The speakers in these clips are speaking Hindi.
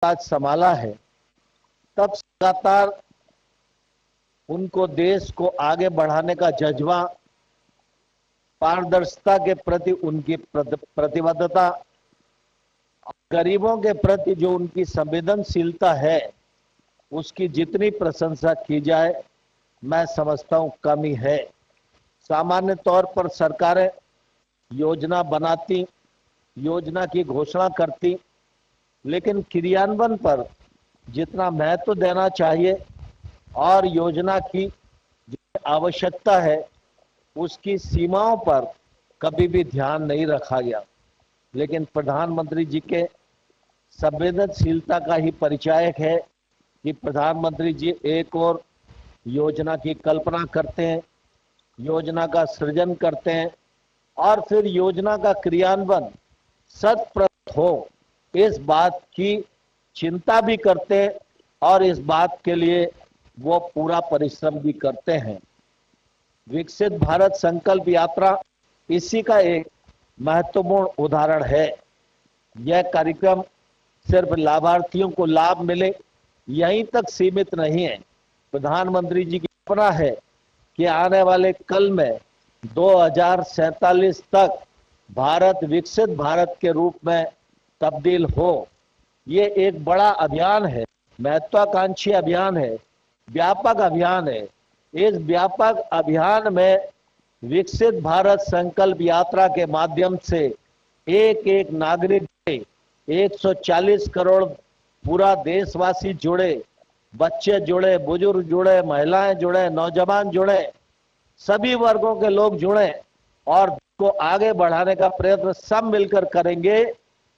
आज संभाला है, तब लगातार उनको देश को आगे बढ़ाने का जज्बा, पारदर्शिता के प्रति उनकी प्रतिबद्धता, गरीबों के प्रति जो उनकी संवेदनशीलता है, उसकी जितनी प्रशंसा की जाए मैं समझता हूं कम ही है। सामान्य तौर पर सरकारें योजना बनाती, योजना की घोषणा करती, लेकिन क्रियान्वयन पर जितना महत्व देना चाहिए और योजना की जो आवश्यकता है उसकी सीमाओं पर कभी भी ध्यान नहीं रखा गया। लेकिन प्रधानमंत्री जी के संवेदनशीलता का ही परिचायक है कि प्रधानमंत्री जी एक और योजना की कल्पना करते हैं, योजना का सृजन करते हैं और फिर योजना का क्रियान्वयन शत-प्रतिशत हो, इस बात की चिंता भी करते हैं और इस बात के लिए वो पूरा परिश्रम भी करते हैं। विकसित भारत संकल्प यात्रा इसी का एक महत्वपूर्ण उदाहरण है। यह कार्यक्रम सिर्फ लाभार्थियों को लाभ मिले यहीं तक सीमित नहीं है। प्रधानमंत्री जी की सपना है कि आने वाले कल में 2047 तक भारत विकसित भारत के रूप में तब्दील हो। ये एक बड़ा अभियान है, महत्वाकांक्षी अभियान है, व्यापक अभियान है। इस व्यापक अभियान में विकसित भारत संकल्प यात्रा के माध्यम से एक एक नागरिक 140 करोड़ पूरा देशवासी जुड़े, बच्चे जुड़े, बुजुर्ग जुड़े, महिलाएं जुड़े, नौजवान जुड़े, सभी वर्गों के लोग जुड़े और को आगे बढ़ाने का प्रयत्न सब मिलकर करेंगे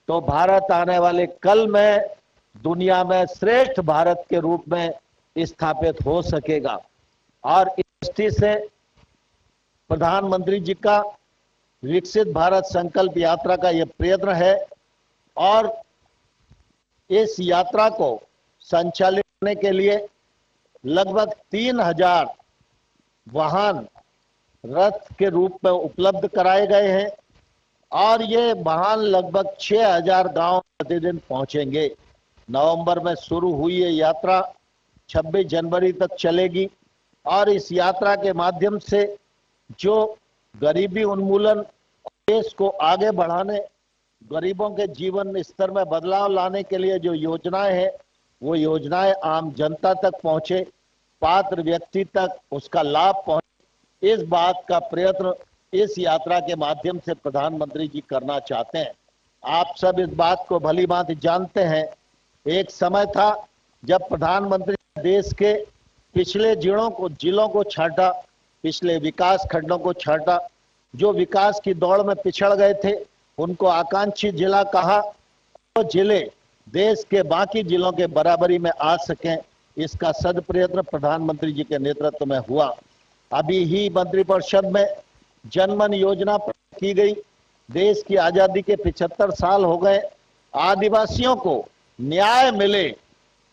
तो भारत आने वाले कल में दुनिया में श्रेष्ठ भारत के रूप में स्थापित हो सकेगा। और इस दृष्टि से प्रधानमंत्री जी का विकसित भारत संकल्प यात्रा का यह प्रयत्न है और इस यात्रा को संचालित करने के लिए लगभग 3000 वाहन रथ के रूप में उपलब्ध कराए गए हैं और ये वाहन लगभग 6000 गांव प्रतिदिन पहुंचेंगे। नवंबर में शुरू हुई ये यात्रा 26 जनवरी तक चलेगी और इस यात्रा के माध्यम से जो गरीबी उन्मूलन, देश को आगे बढ़ाने, गरीबों के जीवन स्तर में बदलाव लाने के लिए जो योजनाएं हैं वो योजनाएं आम जनता तक पहुंचे, पात्र व्यक्ति तक उसका लाभ पहुंचे, इस बात का प्रयत्न इस यात्रा के माध्यम से प्रधानमंत्री जी करना चाहते हैं। आप सब इस बात को भली भांति जानते हैं, एक समय था जब प्रधानमंत्री देश के पिछले जिलों को छांटा, पिछले विकास खंडों को छांटा, जो विकास की दौड़ में पिछड़ गए थे उनको आकांक्षी जिला कहा, तो जिले देश के बाकी जिलों के बराबरी में आ सकें, इसका सदप्रयत्न प्रधानमंत्री जी के नेतृत्व में हुआ। अभी ही मंत्रिपरिषद में जनमन योजना की गई। देश की आजादी के 75 साल हो गए, आदिवासियों को न्याय मिले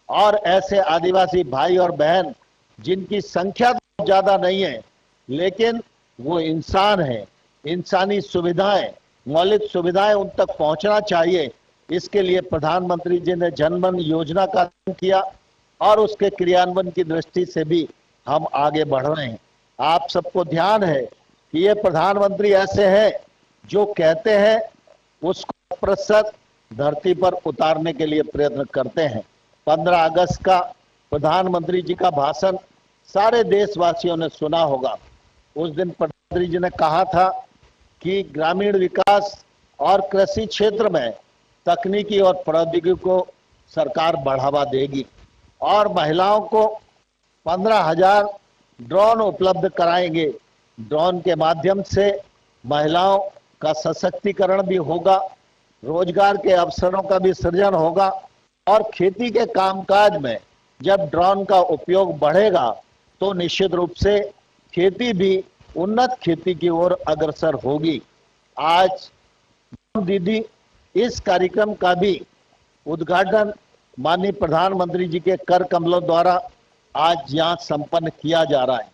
और ऐसे आदिवासी भाई और बहन जिनकी संख्या तो ज्यादा नहीं है लेकिन वो इंसान है, इंसानी सुविधाएं, मौलिक सुविधाएं उन तक पहुंचना चाहिए। इसके लिए प्रधानमंत्री जी ने जनमन योजना का किया और उसके क्रियान्वयन की दृष्टि से भी हम आगे बढ़ रहे हैं। आप सबको ध्यान है कि ये प्रधानमंत्री ऐसे हैं जो कहते हैं उसको प्रतिशत धरती पर उतारने के लिए प्रयत्न करते हैं। 15 अगस्त का प्रधानमंत्री जी का भाषण सारे देशवासियों ने सुना होगा। उस दिन प्रधानमंत्री जी ने कहा था कि ग्रामीण विकास और कृषि क्षेत्र में तकनीकी और प्रौद्योगिकी को सरकार बढ़ावा देगी और महिलाओं को 15,000 ड्रोन उपलब्ध कराएंगे। ड्रोन के माध्यम से महिलाओं का सशक्तिकरण भी होगा, रोजगार के अवसरों का भी सृजन होगा और खेती के कामकाज में जब ड्रोन का उपयोग बढ़ेगा तो निश्चित रूप से खेती भी उन्नत खेती की ओर अग्रसर होगी। आज दीदी इस कार्यक्रम का भी उद्घाटन माननीय प्रधानमंत्री जी के कर कमलों द्वारा आज यहाँ संपन्न किया जा रहा है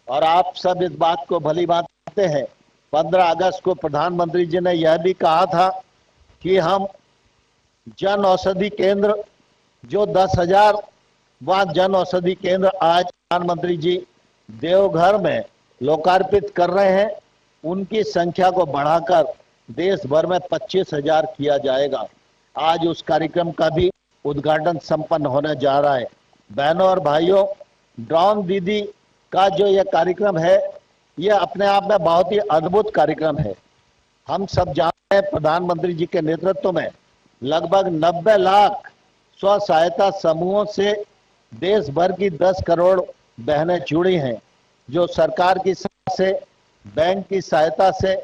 और आप सब इस बात को भली बात जानते हैं। 15 अगस्त को प्रधानमंत्री जी ने यह भी कहा था कि हम जन औषधि केंद्र जो 10,000 वह जन औषधि केंद्र आज प्रधानमंत्री जी देवघर में लोकार्पित कर रहे हैं, उनकी संख्या को बढ़ाकर देश भर में 25,000 किया जाएगा। आज उस कार्यक्रम का भी उद्घाटन संपन्न होने जा रहा है। बहनों और भाइयों, ड्रोन दीदी का जो यह कार्यक्रम है, यह अपने आप में बहुत ही अद्भुत कार्यक्रम है। हम सब जानते हैं प्रधानमंत्री जी के नेतृत्व में लगभग 90 लाख स्व सहायता समूहों से देश भर की 10 करोड़ बहनें जुड़ी हैं, जो सरकार की सहायता से, बैंक की सहायता से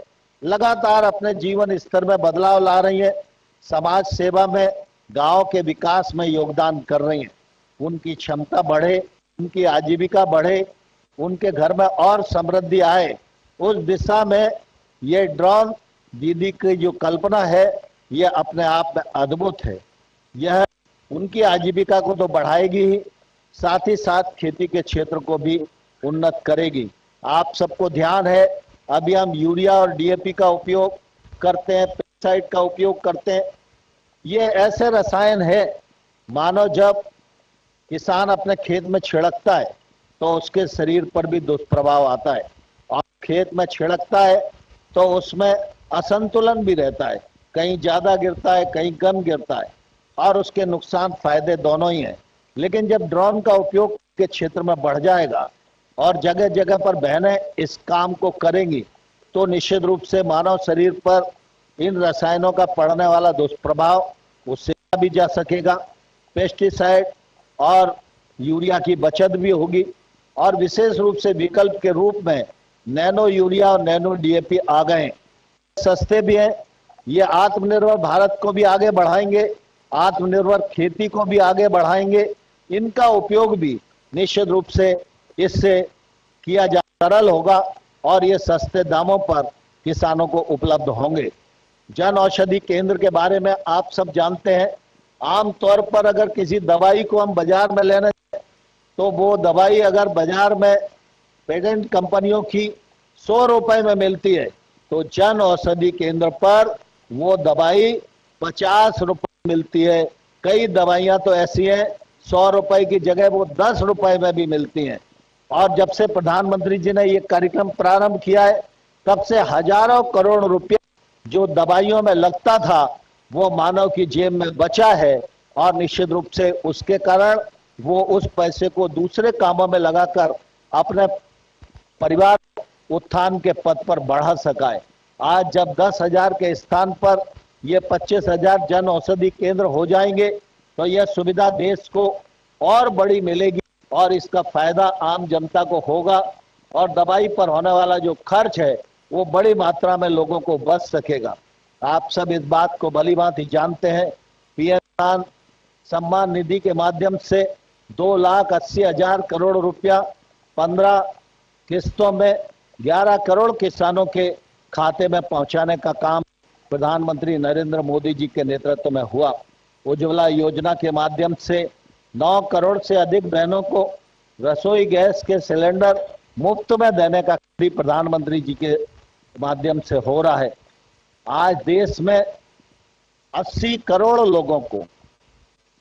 लगातार अपने जीवन स्तर में बदलाव ला रही है, समाज सेवा में, गांव के विकास में योगदान कर रही हैं। उनकी क्षमता बढ़े, उनकी आजीविका बढ़े, उनके घर में और समृद्धि आए, उस दिशा में ये ड्रोन दीदी की जो कल्पना है, यह अपने आप में अद्भुत है। यह उनकी आजीविका को तो बढ़ाएगी ही, साथ ही साथ खेती के क्षेत्र को भी उन्नत करेगी। आप सबको ध्यान है, अभी हम यूरिया और डीएपी का उपयोग करते हैं, पेस्टिसाइड का उपयोग करते हैं। ये ऐसे रसायन है, मानो जब किसान अपने खेत में छिड़कता है तो उसके शरीर पर भी दुष्प्रभाव आता है, और खेत में छिड़कता है तो उसमें असंतुलन भी रहता है, कहीं ज्यादा गिरता है, कहीं कम गिरता है, और उसके नुकसान फायदे दोनों ही हैं। लेकिन जब ड्रोन का उपयोग के क्षेत्र में बढ़ जाएगा और जगह जगह पर बहनें इस काम को करेंगी, तो निश्चित रूप से मानव शरीर पर इन रसायनों का पड़ने वाला दुष्प्रभाव उससे भी जा सकेगा। पेस्टिसाइड और यूरिया की बचत भी होगी, और विशेष रूप से विकल्प के रूप में नैनो यूरिया और नैनो डीएपी आ गए, सस्ते भी हैं। ये आत्मनिर्भर भारत को भी आगे बढ़ाएंगे, आत्मनिर्भर खेती को भी आगे बढ़ाएंगे। इनका उपयोग भी निश्चित रूप से इससे किया जा सरल होगा, और ये सस्ते दामों पर किसानों को उपलब्ध होंगे। जन औषधि केंद्र के बारे में आप सब जानते हैं, आमतौर पर अगर किसी दवाई को हम बाजार में लेने जाए, तो वो दवाई अगर बाजार में पेटेंट कंपनियों की 100 रुपए में मिलती है, तो जन औषधि केंद्र पर वो दवाई 50 रुपए मिलती है। कई दवाइयां तो ऐसी हैं 100 रुपए की जगह वो 10 रुपए में भी मिलती हैं। और जब से प्रधानमंत्री जी ने ये कार्यक्रम प्रारंभ किया है, तब से हजारों करोड़ रुपया जो दवाइयों में लगता था, वो मानव की जेब में बचा है, और निश्चित रूप से उसके कारण वो उस पैसे को दूसरे कामों में लगाकर अपने परिवार उत्थान के पथ पर बढ़ा सका है। आज जब 10,000 के स्थान पर ये 25,000 जन औषधि केंद्र हो जाएंगे, तो यह सुविधा देश को और बड़ी मिलेगी, और इसका फायदा आम जनता को होगा, और दवाई पर होने वाला जो खर्च है वो बड़ी मात्रा में लोगों को बच सकेगा। आप सब इस बात को भलीभांति जानते हैं, पीएम किसान सम्मान निधि के माध्यम से 2,80,000 करोड़ रुपया 15 किस्तों में 11 करोड़ किसानों के खाते में पहुंचाने का काम प्रधानमंत्री नरेंद्र मोदी जी के नेतृत्व में हुआ। उज्ज्वला योजना के माध्यम से 9 करोड़ से अधिक बहनों को रसोई गैस के सिलेंडर मुफ्त में देने का भी प्रधानमंत्री जी के माध्यम से हो रहा है। आज देश में 80 करोड़ लोगों को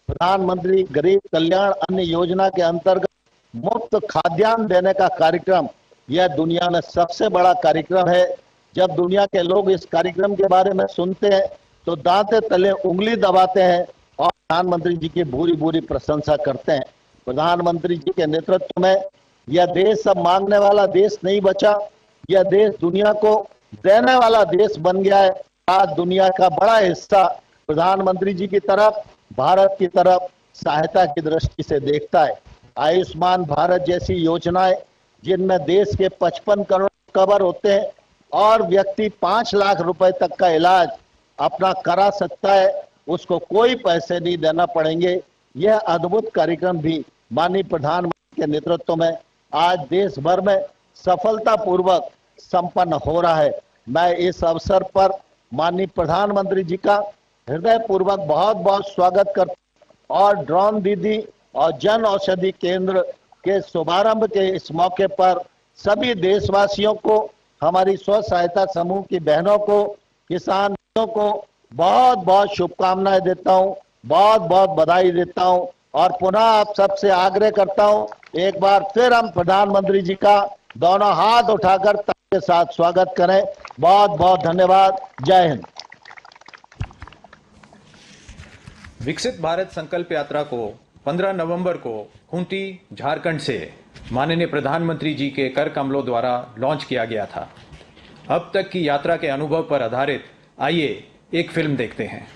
प्रधानमंत्री गरीब कल्याण अन्न योजना के अंतर्गत मुफ्त खाद्यान्न देने का कार्यक्रम, यह दुनिया में सबसे बड़ा कार्यक्रम है। जब दुनिया के लोग इस कार्यक्रम के बारे में सुनते हैं तो दांते तले उंगली दबाते हैं और प्रधानमंत्री जी की भूरी भूरी प्रशंसा करते हैं। प्रधानमंत्री जी के नेतृत्व में यह देश अब मांगने वाला देश नहीं बचा, यह देश दुनिया को देने वाला देश बन गया है। आज दुनिया का बड़ा हिस्सा प्रधानमंत्री जी की तरफ, भारत की तरफ सहायता की दृष्टि से देखता है। आयुष्मान भारत जैसी योजनाएं जिनमें देश के 55 करोड़ कवर होते हैं और व्यक्ति 5 लाख रुपए तक का इलाज अपना करा सकता है, उसको कोई पैसे नहीं देना पड़ेंगे। यह अद्भुत कार्यक्रम भी माननीय प्रधानमंत्री के नेतृत्व में आज देश भर में सफलतापूर्वक संपन्न हो रहा है। मैं इस अवसर पर माननीय प्रधानमंत्री जी का हृदय पूर्वक बहुत बहुत स्वागत करता और ड्रोन दीदी और जन औषधि केंद्र के शुभारंभ के इस मौके पर सभी देशवासियों को, हमारी स्व सहायता समूह की बहनों को, किसानों को बहुत बहुत शुभकामनाएं देता हूं। बहुत बहुत बधाई देता हूं और पुनः आप सबसे आग्रह करता हूं, एक बार फिर हम प्रधानमंत्री जी का दोनों हाथ उठाकर के साथ स्वागत करें। बहुत बहुत धन्यवाद। जय हिंद। विकसित भारत संकल्प यात्रा को 15 नवंबर को खूंटी, झारखंड से माननीय प्रधानमंत्री जी के कर कमलों द्वारा लॉन्च किया गया था। अब तक की यात्रा के अनुभव पर आधारित आइए एक फिल्म देखते हैं।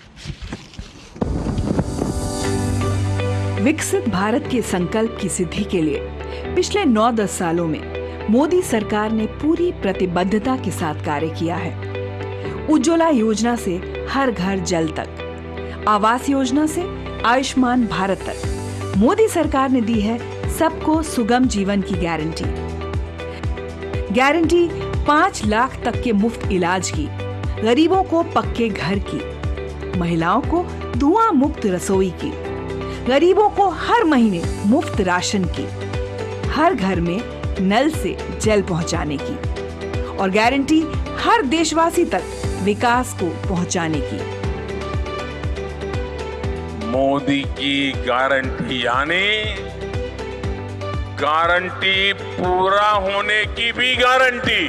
विकसित भारत के संकल्प की सिद्धि के लिए पिछले 9-10 सालों में मोदी सरकार ने पूरी प्रतिबद्धता के साथ कार्य किया है। उज्ज्वला योजना से हर घर जल तक, आवास योजना से आयुष्मान भारत तक, मोदी सरकार ने दी है सबको सुगम जीवन की गारंटी 5 लाख तक के मुफ्त इलाज की, गरीबों को पक्के घर की, महिलाओं को धुआं मुक्त रसोई की, गरीबों को हर महीने मुफ्त राशन की, हर घर में नल से जल पहुंचाने की और गारंटी हर देशवासी तक विकास को पहुंचाने की। मोदी की गारंटी यानी गारंटी पूरा होने की भी गारंटी।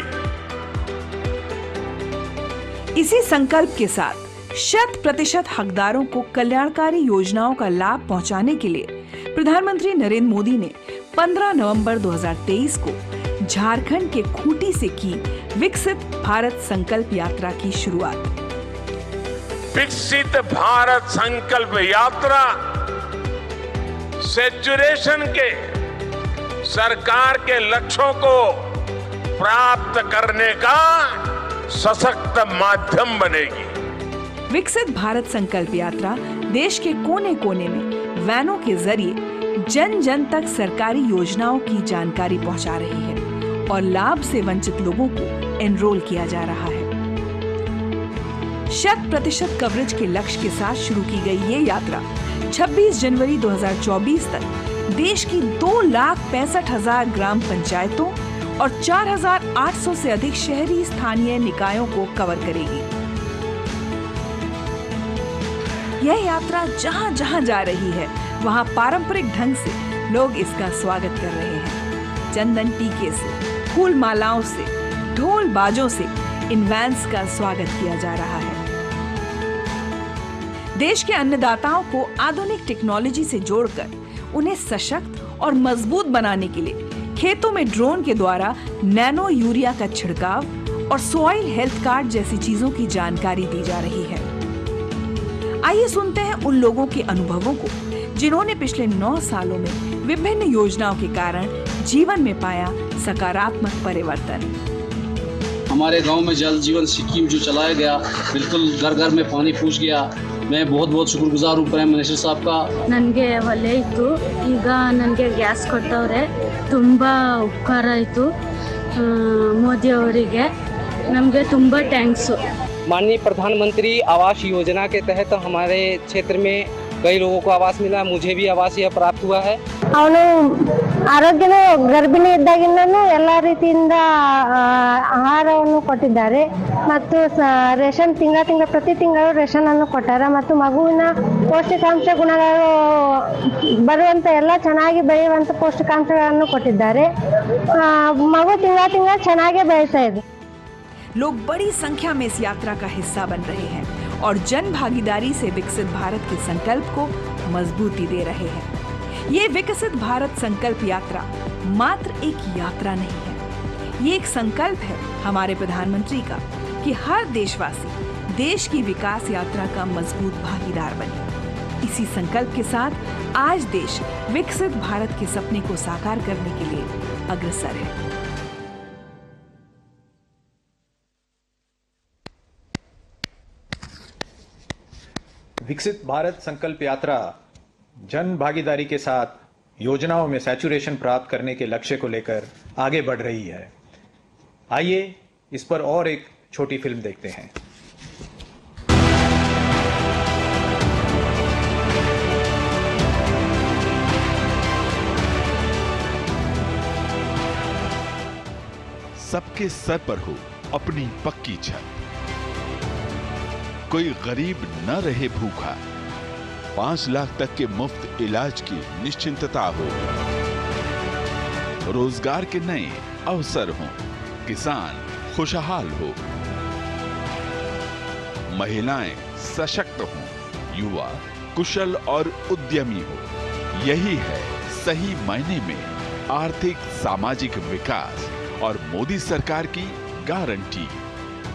इसी संकल्प के साथ 100% हकदारों को कल्याणकारी योजनाओं का लाभ पहुंचाने के लिए प्रधानमंत्री नरेंद्र मोदी ने 15 नवंबर 2023 को झारखंड के खूंटी से की विकसित भारत संकल्प यात्रा की शुरुआत। विकसित भारत संकल्प यात्रा सैचुरेशन के सरकार के लक्ष्यों को प्राप्त करने का सशक्त माध्यम बनेगी। विकसित भारत संकल्प यात्रा देश के कोने-कोने में वैनों के जरिए जन जन तक सरकारी योजनाओं की जानकारी पहुंचा रही है और लाभ से वंचित लोगों को एनरोल किया जा रहा है। 100% कवरेज के लक्ष्य के साथ शुरू की गई ये यात्रा 26 जनवरी 2024 तक देश की 2,65,000 ग्राम पंचायतों और 4,800 से अधिक शहरी स्थानीय निकायों को कवर करेगी। यह यात्रा जहां जहां जा रही है, वहां पारंपरिक ढंग से लोग इसका स्वागत कर रहे हैं। चंदन टीके से, फूल मालाओं से, ढोल बाजों से इन वैन्स का स्वागत किया जा रहा है। देश के अन्नदाताओं को आधुनिक टेक्नोलॉजी से जोड़कर उन्हें सशक्त और मजबूत बनाने के लिए खेतों में ड्रोन के द्वारा नैनो यूरिया का छिड़काव और सॉइल हेल्थ कार्ड जैसी चीजों की जानकारी दी जा रही है। आइए सुनते हैं उन लोगों के अनुभवों को जिन्होंने पिछले 9 सालों में विभिन्न योजनाओं के कारण जीवन में पाया सकारात्मक परिवर्तन। हमारे गांव में जल जीवन स्कीम जो चलाया गया, बिल्कुल घर घर में पानी पहुंच गया। मैं बहुत शुक्रगुजार हूँ प्राइम मिनिस्टर साहब का। ननगे ಒಲೆ ಇತ್ತು, ಈಗ ನನಗೆ ಗ್ಯಾಸ್ ಕೊಟ್ಟವ್ರೆ, ತುಂಬಾ ಉಪಕಾರ ಆಯಿತು ಮೋದಿ ಅವರಿಗೆ, ನಮಗೆ ತುಂಬಾ ಥ್ಯಾಂಕ್ಸ್। माननीय प्रधानमंत्री आवास योजना के तहत हमारे क्षेत्र में कई लोगों को आवास मिला, मुझे भी आवास यह प्राप्त हुआ है। ಅವನು ಆರೋಗ್ಯನ ಗರ್ಭಿಣಿ ಇದ್ದಾಗಿಂದನೂ ಎಲ್ಲ ರೀತಿಯಿಂದ ಆಹಾರವನ್ನು ಕೊಟ್ಟಿದ್ದಾರೆ ಮತ್ತು ರೇಷನ್ ಪ್ರತಿ ತಿಂಗಳು ರೇಷನ್ ಅನ್ನು ಕೊಟ್ಟಾರೆ ಮತ್ತು ಮಗುವಿನ ಪೌಷ್ಟಿಕಾಂಶ ಗುಣಗಳು ಬರುವಂತ ಎಲ್ಲ ಚೆನ್ನಾಗಿ ಬೆಳೆಯುವಂತ ಪೌಷ್ಟಿಕಾಂಶಗಳನ್ನು ಕೊಟ್ಟಿದ್ದಾರೆ। ಮಗು ತಿಂಗಳ ಚೆನ್ನಾಗಿ ಬೆಳೀತಾ ಇದೆ। लोग बड़ी संख्या में इस यात्रा का हिस्सा बन रहे हैं और जन भागीदारी से विकसित भारत के संकल्प को मजबूती दे रहे हैं। ये विकसित भारत संकल्प यात्रा मात्र एक यात्रा नहीं है, ये एक संकल्प है हमारे प्रधानमंत्री का कि हर देशवासी देश की विकास यात्रा का मजबूत भागीदार बने। इसी संकल्प के साथ आज देश विकसित भारत के सपने को साकार करने के लिए अग्रसर है। विकसित भारत संकल्प यात्रा जन भागीदारी के साथ योजनाओं में सैचुरेशन प्राप्त करने के लक्ष्य को लेकर आगे बढ़ रही है। आइए इस पर और एक छोटी फिल्म देखते हैं। सबके सर पर हो अपनी पक्की छत, कोई गरीब न रहे भूखा, 5 लाख तक के मुफ्त इलाज की निश्चिंतता हो, रोजगार के नए अवसर हों, किसान खुशहाल हो, महिलाएं सशक्त हों, युवा कुशल और उद्यमी हो। यही है सही मायने में आर्थिक सामाजिक विकास और मोदी सरकार की गारंटी।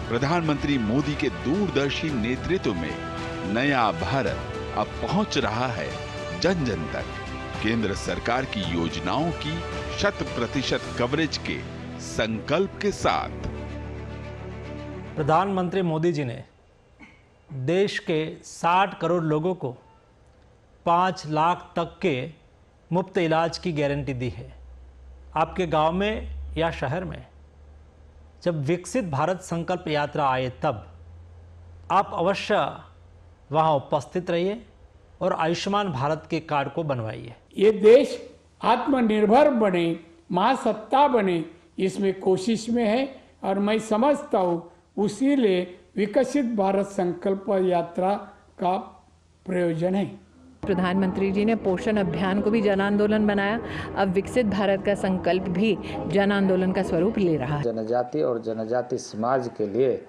प्रधानमंत्री मोदी के दूरदर्शी नेतृत्व में नया भारत अब पहुंच रहा है जन जन तक। केंद्र सरकार की योजनाओं की 100% कवरेज के संकल्प के साथ प्रधानमंत्री मोदी जी ने देश के 60 करोड़ लोगों को 5 लाख तक के मुफ्त इलाज की गारंटी दी है। आपके गांव में या शहर में जब विकसित भारत संकल्प यात्रा आए तब आप अवश्य वहां उपस्थित रहिए और आयुष्मान भारत के कार्ड को बनवाइए। ये देश आत्मनिर्भर बने, महासत्ता बने, इसमें कोशिश में है और मैं समझता हूँ उसी लिए विकसित भारत संकल्प यात्रा का प्रयोजन है। प्रधानमंत्री जी ने पोषण अभियान को भी जन आंदोलन बनाया। अब विकसित भारत का संकल्प भी जन आंदोलन का स्वरूप ले रहा है। जनजाति और जनजाति समाज के लिए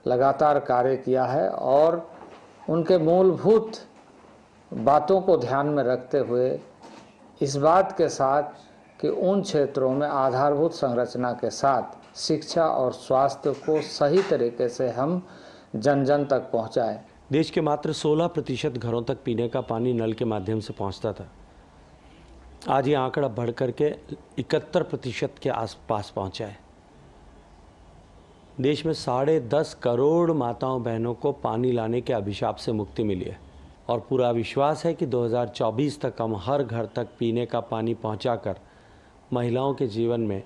लगातार कार्य किया है और उनके मूलभूत बातों को ध्यान में रखते हुए इस बात के साथ कि उन क्षेत्रों में आधारभूत संरचना के साथ शिक्षा और स्वास्थ्य को सही तरीके से हम जन जन तक पहुंचाएं। देश के मात्र 16% घरों तक पीने का पानी नल के माध्यम से पहुंचता था। आज ये आंकड़ा बढ़ करके 71% के आसपास पहुंचा है। देश में 10.5 करोड़ माताओं बहनों को पानी लाने के अभिशाप से मुक्ति मिली है और पूरा विश्वास है कि 2024 तक हम हर घर तक पीने का पानी पहुंचाकर महिलाओं के जीवन में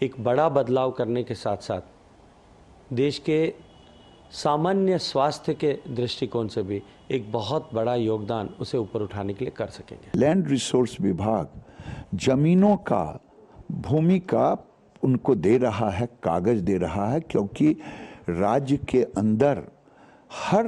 एक बड़ा बदलाव करने के साथ साथ देश के सामान्य स्वास्थ्य के दृष्टिकोण से भी एक बहुत बड़ा योगदान उसे ऊपर उठाने के लिए कर सकेंगे। लैंड रिसोर्स विभाग जमीनों का, भूमि का उनको दे रहा है, कागज दे रहा है, क्योंकि राज्य के अंदर हर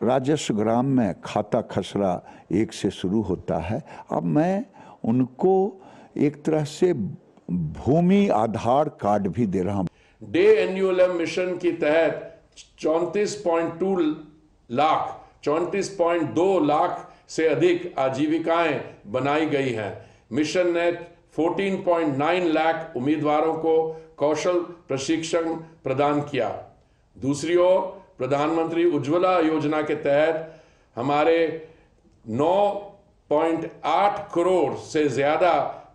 राजस्व ग्राम में खाता खसरा 1 से शुरू होता है। अब मैं उनको एक तरह से भूमि आधार कार्ड भी दे रहा हूं। डे एन्युअल मिशन के तहत 34.2 लाख से अधिक आजीविकाएं बनाई गई हैं। मिशन ने 14.9 लाख उम्मीदवारों को कौशल प्रशिक्षण प्रदान किया। दूसरी ओर प्रधानमंत्री उज्ज्वला योजना के तहत हमारे 9.8 करोड़ से ज्यादा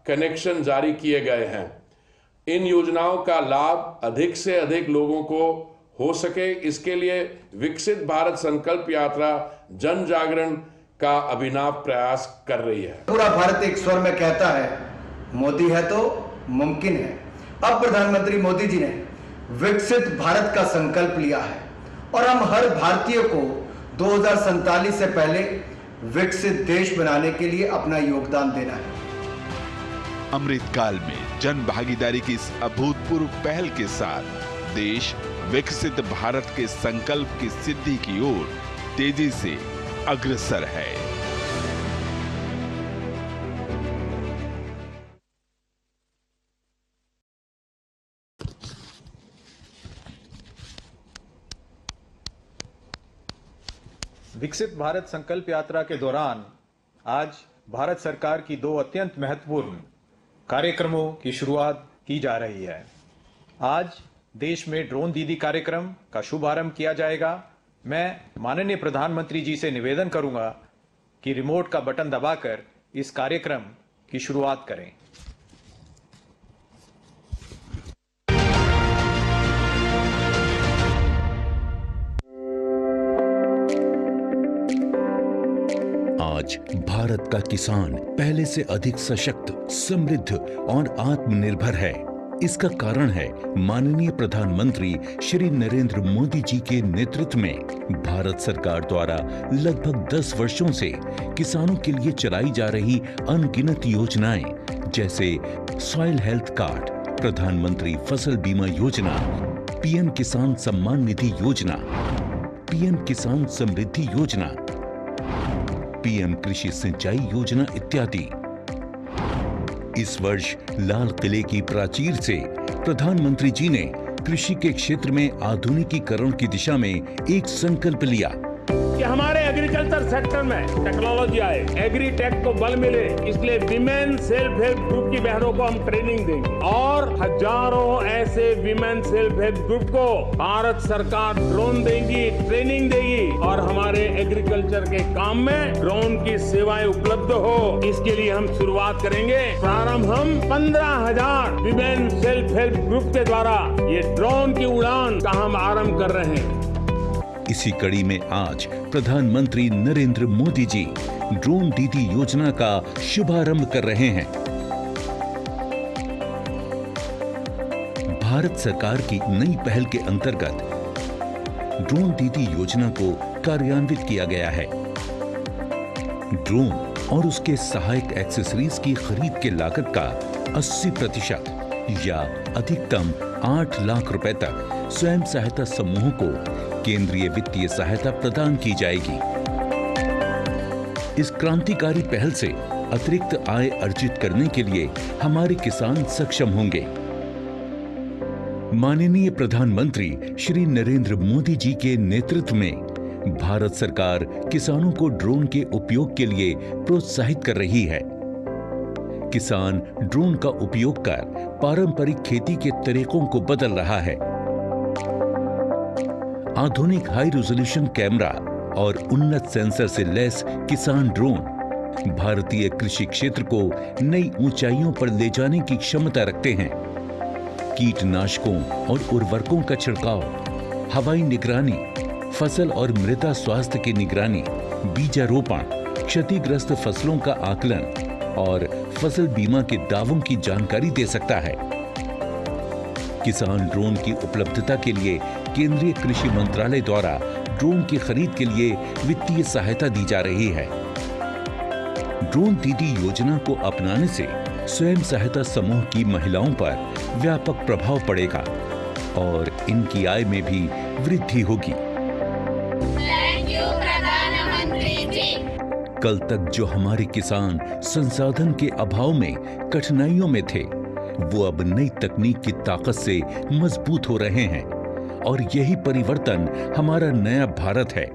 कनेक्शन जारी किए गए हैं। इन योजनाओं का लाभ अधिक से अधिक लोगों को हो सके, इसके लिए विकसित भारत संकल्प यात्रा जन जागरण का अभिनव प्रयास कर रही है। पूरा भारत एक स्वर में कहता है मोदी है तो मुमकिन है। अब प्रधानमंत्री मोदी जी ने विकसित भारत का संकल्प लिया है और हम हर भारतीय को 2047 से पहले विकसित देश बनाने के लिए अपना योगदान देना है। अमृतकाल में जन भागीदारी की इस अभूतपूर्व पहल के साथ देश विकसित भारत के संकल्प की सिद्धि की ओर तेजी से अग्रसर है। विकसित भारत संकल्प यात्रा के दौरान आज भारत सरकार की 2 अत्यंत महत्वपूर्ण कार्यक्रमों की शुरुआत की जा रही है। आज देश में ड्रोन दीदी कार्यक्रम का शुभारंभ किया जाएगा। मैं माननीय प्रधानमंत्री जी से निवेदन करूंगा कि रिमोट का बटन दबाकर इस कार्यक्रम की शुरुआत करें। आज भारत का किसान पहले से अधिक सशक्त, समृद्ध और आत्मनिर्भर है। इसका कारण है माननीय प्रधानमंत्री श्री नरेंद्र मोदी जी के नेतृत्व में भारत सरकार द्वारा लगभग 10 वर्षों से किसानों के लिए चलाई जा रही अनगिनत योजनाएं, जैसे सॉइल हेल्थ कार्ड, प्रधानमंत्री फसल बीमा योजना, पीएम किसान सम्मान निधि योजना, पीएम किसान समृद्धि योजना, पीएम कृषि सिंचाई योजना इत्यादि। इस वर्ष लाल किले की प्राचीर से प्रधानमंत्री जी ने कृषि के क्षेत्र में आधुनिकीकरण की दिशा में एक संकल्प लिया कि हमारे एग्रीकल्चर सेक्टर में टेक्नोलॉजी आए, एग्री टेक को बल मिले, इसलिए विमेन सेल्फ हेल्प ग्रुप की बहनों को हम ट्रेनिंग देंगे और हजारों ऐसे विमेन सेल्फ हेल्प ग्रुप को भारत सरकार ड्रोन देगी, ट्रेनिंग देगी और हमारे एग्रीकल्चर के काम में ड्रोन की सेवाएं उपलब्ध हो, इसके लिए हम शुरुआत करेंगे। प्रारंभ हम 15,000 विमेन सेल्फ हेल्प ग्रुप के द्वारा ये ड्रोन की उड़ान का हम आरंभ कर रहे हैं। इसी कड़ी में आज प्रधानमंत्री नरेंद्र मोदी जी ड्रोन दीदी योजना का शुभारंभ कर रहे हैं। भारत सरकार की नई पहल के अंतर्गत ड्रोन दीदी योजना को कार्यान्वित किया गया है। ड्रोन और उसके सहायक एक्सेसरीज की खरीद के लागत का 80% या अधिकतम 8 लाख रुपए तक स्वयं सहायता समूहों को केंद्रीय वित्तीय सहायता प्रदान की जाएगी। इस क्रांतिकारी पहल से अतिरिक्त आय अर्जित करने के लिए हमारे किसान सक्षम होंगे। माननीय प्रधानमंत्री श्री नरेंद्र मोदी जी के नेतृत्व में भारत सरकार किसानों को ड्रोन के उपयोग के लिए प्रोत्साहित कर रही है। किसान ड्रोन का उपयोग कर पारंपरिक खेती के तरीकों को बदल रहा है। आधुनिक हाई रेजोल्यूशन कैमरा और उन्नत सेंसर से लैस किसान ड्रोन भारतीय कृषि क्षेत्र को नई ऊंचाइयों पर ले जाने की क्षमता रखते हैं। कीटनाशकों और उर्वरकों का छिड़काव, हवाई निगरानी, फसल और मृदा स्वास्थ्य की निगरानी, बीजारोपण, क्षतिग्रस्त फसलों का आकलन और फसल बीमा के दावों की जानकारी दे सकता है। किसान ड्रोन की उपलब्धता के लिए केंद्रीय कृषि मंत्रालय द्वारा ड्रोन की खरीद के लिए वित्तीय सहायता दी जा रही है। ड्रोन दीदी योजना को अपनाने से स्वयं सहायता समूह की महिलाओं पर व्यापक प्रभाव पड़ेगा और इनकी आय में भी वृद्धि होगी। प्रधानमंत्री जी। कल तक जो हमारे किसान संसाधन के अभाव में कठिनाइयों में थे, वो अब नई तकनीक की ताकत से मजबूत हो रहे हैं और यही परिवर्तन हमारा नया भारत है,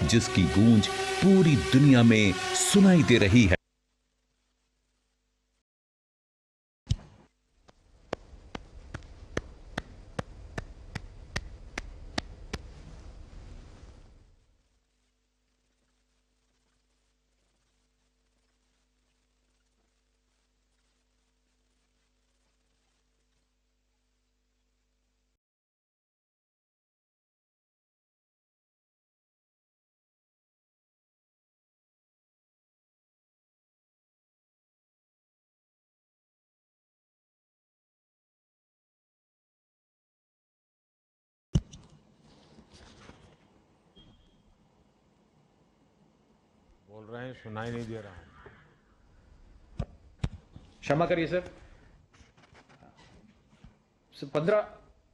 जिसकी गूंज पूरी दुनिया में सुनाई दे रही है। बोल रहे हैं, सुनाई नहीं दे रहा है। क्षमा करिए सर।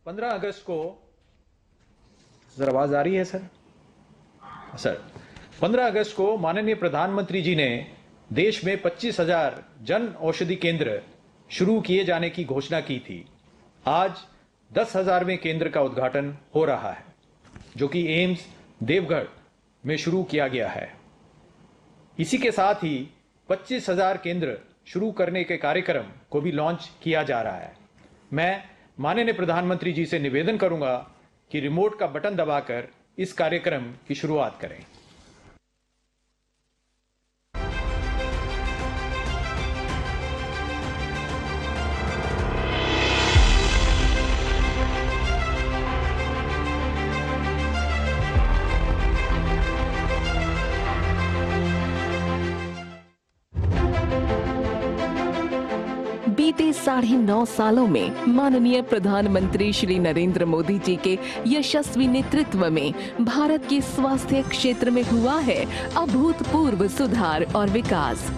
15 अगस्त को सर आवाज आ रही है सर? 15 अगस्त को माननीय प्रधानमंत्री जी ने देश में 25,000 जन औषधि केंद्र शुरू किए जाने की घोषणा की थी। आज 10,000वें केंद्र का उद्घाटन हो रहा है, जो कि एम्स देवगढ़ में शुरू किया गया है। इसी के साथ ही 25,000 केंद्र शुरू करने के कार्यक्रम को भी लॉन्च किया जा रहा है। मैं माननीय प्रधानमंत्री जी से निवेदन करूंगा कि रिमोट का बटन दबाकर इस कार्यक्रम की शुरुआत करें। बीते 9.5 सालों में माननीय प्रधानमंत्री श्री नरेंद्र मोदी जी के यशस्वी नेतृत्व में भारत के स्वास्थ्य क्षेत्र में हुआ है अभूतपूर्व सुधार और विकास।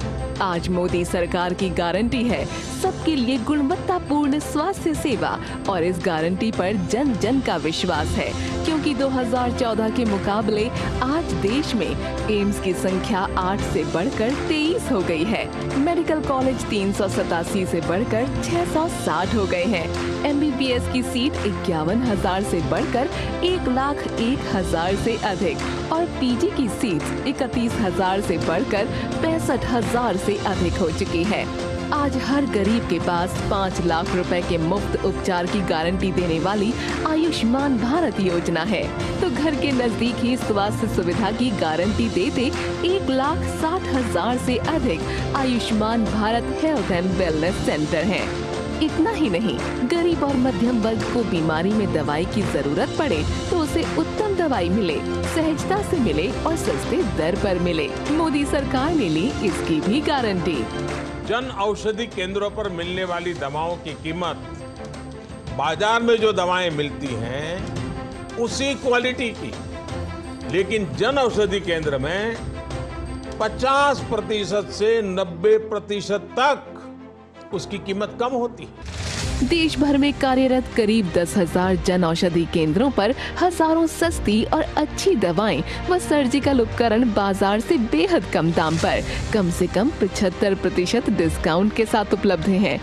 आज मोदी सरकार की गारंटी है सबके लिए गुणवत्तापूर्ण स्वास्थ्य सेवा और इस गारंटी पर जन जन का विश्वास है, क्योंकि 2014 के मुकाबले आज देश में एम्स की संख्या 8 से बढ़कर 23 हो गई है। मेडिकल कॉलेज 387 से बढ़कर 660 हो गए हैं। MBBS की सीट 51,000 से बढ़कर 1,01,000 से अधिक और PG की सीट 31,000 से बढ़कर 65,000 से अधिक हो चुकी है। आज हर गरीब के पास 5 लाख रुपए के मुफ्त उपचार की गारंटी देने वाली आयुष्मान भारत योजना है, तो घर के नजदीक ही स्वास्थ्य सुविधा की गारंटी देते 1,60,000 से अधिक Ayushman Bharat health and wellness centre हैं। इतना ही नहीं, गरीब और मध्यम वर्ग को बीमारी में दवाई की जरूरत पड़े तो उसे उत्तम दवाई मिले, सहजता से मिले और सस्ते दर पर मिले। मोदी सरकार ने ली इसकी भी गारंटी। जन औषधि केंद्रों पर मिलने वाली दवाओं की कीमत बाजार में जो दवाएं मिलती हैं उसी क्वालिटी की, लेकिन जन औषधि केंद्र में 50% से 90% तक उसकी कीमत कम होती है। देश भर में कार्यरत करीब 10,000 जन औषधि केंद्रों पर हजारों सस्ती और अच्छी दवाएं व सर्जिकल उपकरण बाजार से बेहद कम दाम पर कम से कम 75% डिस्काउंट के साथ उपलब्ध हैं।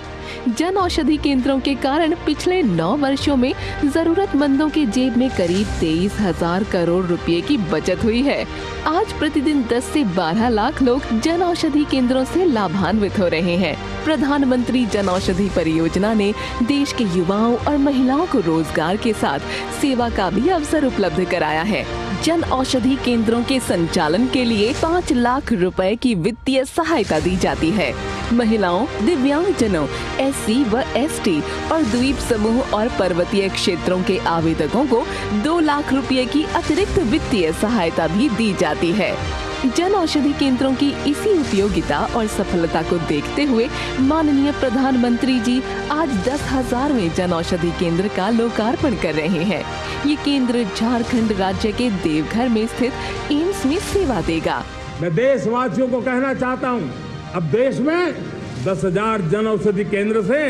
जन औषधि केंद्रों के कारण पिछले 9 वर्षों में जरूरतमंदों के जेब में करीब 23,000 करोड़ रुपए की बचत हुई है। आज प्रतिदिन 10 से 12 लाख लोग जन औषधि केंद्रों से लाभान्वित हो रहे हैं। प्रधानमंत्री जन औषधि परियोजना ने देश के युवाओं और महिलाओं को रोजगार के साथ सेवा का भी अवसर उपलब्ध कराया है। जन औषधि केंद्रों के संचालन के लिए 5 लाख रुपए की वित्तीय सहायता दी जाती है। महिलाओं, दिव्यांगजनों, SC व ST और द्वीप समूह और पर्वतीय क्षेत्रों के आवेदकों को 2 लाख रुपए की अतिरिक्त वित्तीय सहायता भी दी जाती है। जन औषधि केंद्रों की इसी उपयोगिता और सफलता को देखते हुए माननीय प्रधानमंत्री जी आज 10,000वें जन औषधि केंद्र का लोकार्पण कर रहे हैं। ये केंद्र झारखंड राज्य के देवघर में स्थित एम्स में सेवा देगा। मैं देशवासियों को कहना चाहता हूँ, अब देश में 10,000 जन औषधि केंद्र से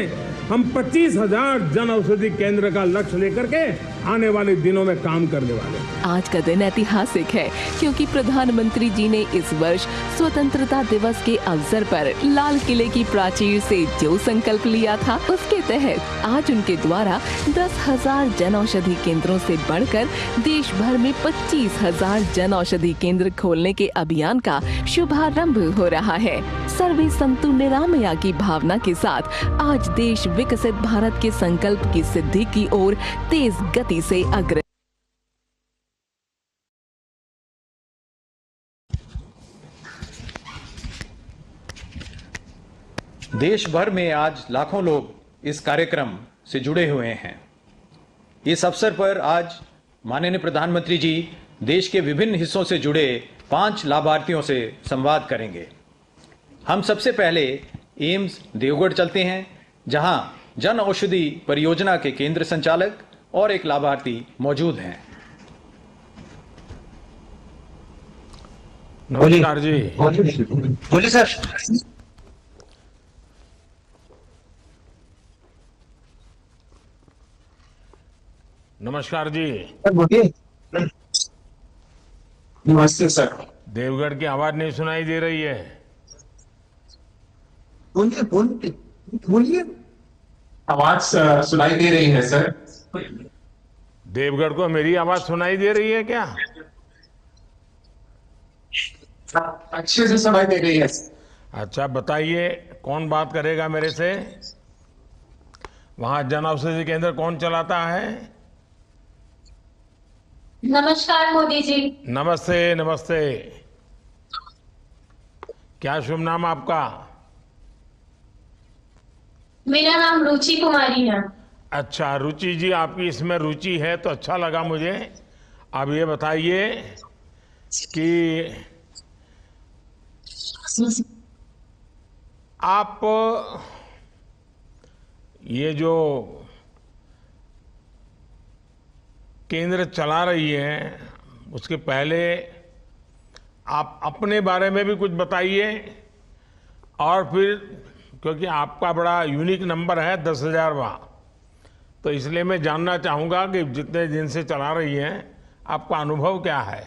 हम 25,000 जन औषधि केंद्र का लक्ष्य लेकर के आने वाले दिनों में काम करने वाले हैं। आज का दिन ऐतिहासिक है क्योंकि प्रधानमंत्री जी ने इस वर्ष स्वतंत्रता दिवस के अवसर पर लाल किले की प्राचीर से जो संकल्प लिया था, उसके तहत आज उनके द्वारा 10,000 जन औषधि केंद्रों से बढ़कर देश भर में 25,000 जन औषधि केंद्र खोलने के अभियान का शुभारंभ हो रहा है। सर्वे संतु निरामया की भावना के साथ आज देश विकसित भारत के संकल्प की सिद्धि की ओर तेज गति से अग्रसर। देश भर में आज लाखों लोग इस कार्यक्रम से जुड़े हुए हैं। इस अवसर पर आज माननीय प्रधानमंत्री जी देश के विभिन्न हिस्सों से जुड़े 5 लाभार्थियों से संवाद करेंगे। हम सबसे पहले एम्स देवगढ़ चलते हैं, जहां जन औषधि परियोजना के केंद्र संचालक और एक लाभार्थी मौजूद हैं। नमस्कार जी। बोलिए सर। नमस्कार जी। बोलिए। नमस्ते सर। देवगढ़ की आवाज नहीं सुनाई दे रही है। बोलिए बोलिए बोलिए। आवाज सुनाई दे रही है सर। देवगढ़ को मेरी आवाज सुनाई दे रही है क्या? अच्छे से सुनाई दे रही है। अच्छा बताइए, कौन बात करेगा मेरे से? वहां जन औषधि केंद्र कौन चलाता है? नमस्कार मोदी जी। नमस्ते नमस्ते। क्या शुभ नाम आपका? मेरा नाम रुचि कुमारी है। अच्छा रुचि जी, आपकी इसमें रुचि है तो अच्छा लगा मुझे। अब ये बताइए कि आप ये जो केंद्र चला रही है, उसके पहले आप अपने बारे में भी कुछ बताइए और फिर क्योंकि आपका बड़ा यूनिक नंबर है 10,000वां, तो इसलिए मैं जानना चाहूंगा कि जितने दिन से चला रही हैं आपका अनुभव क्या है।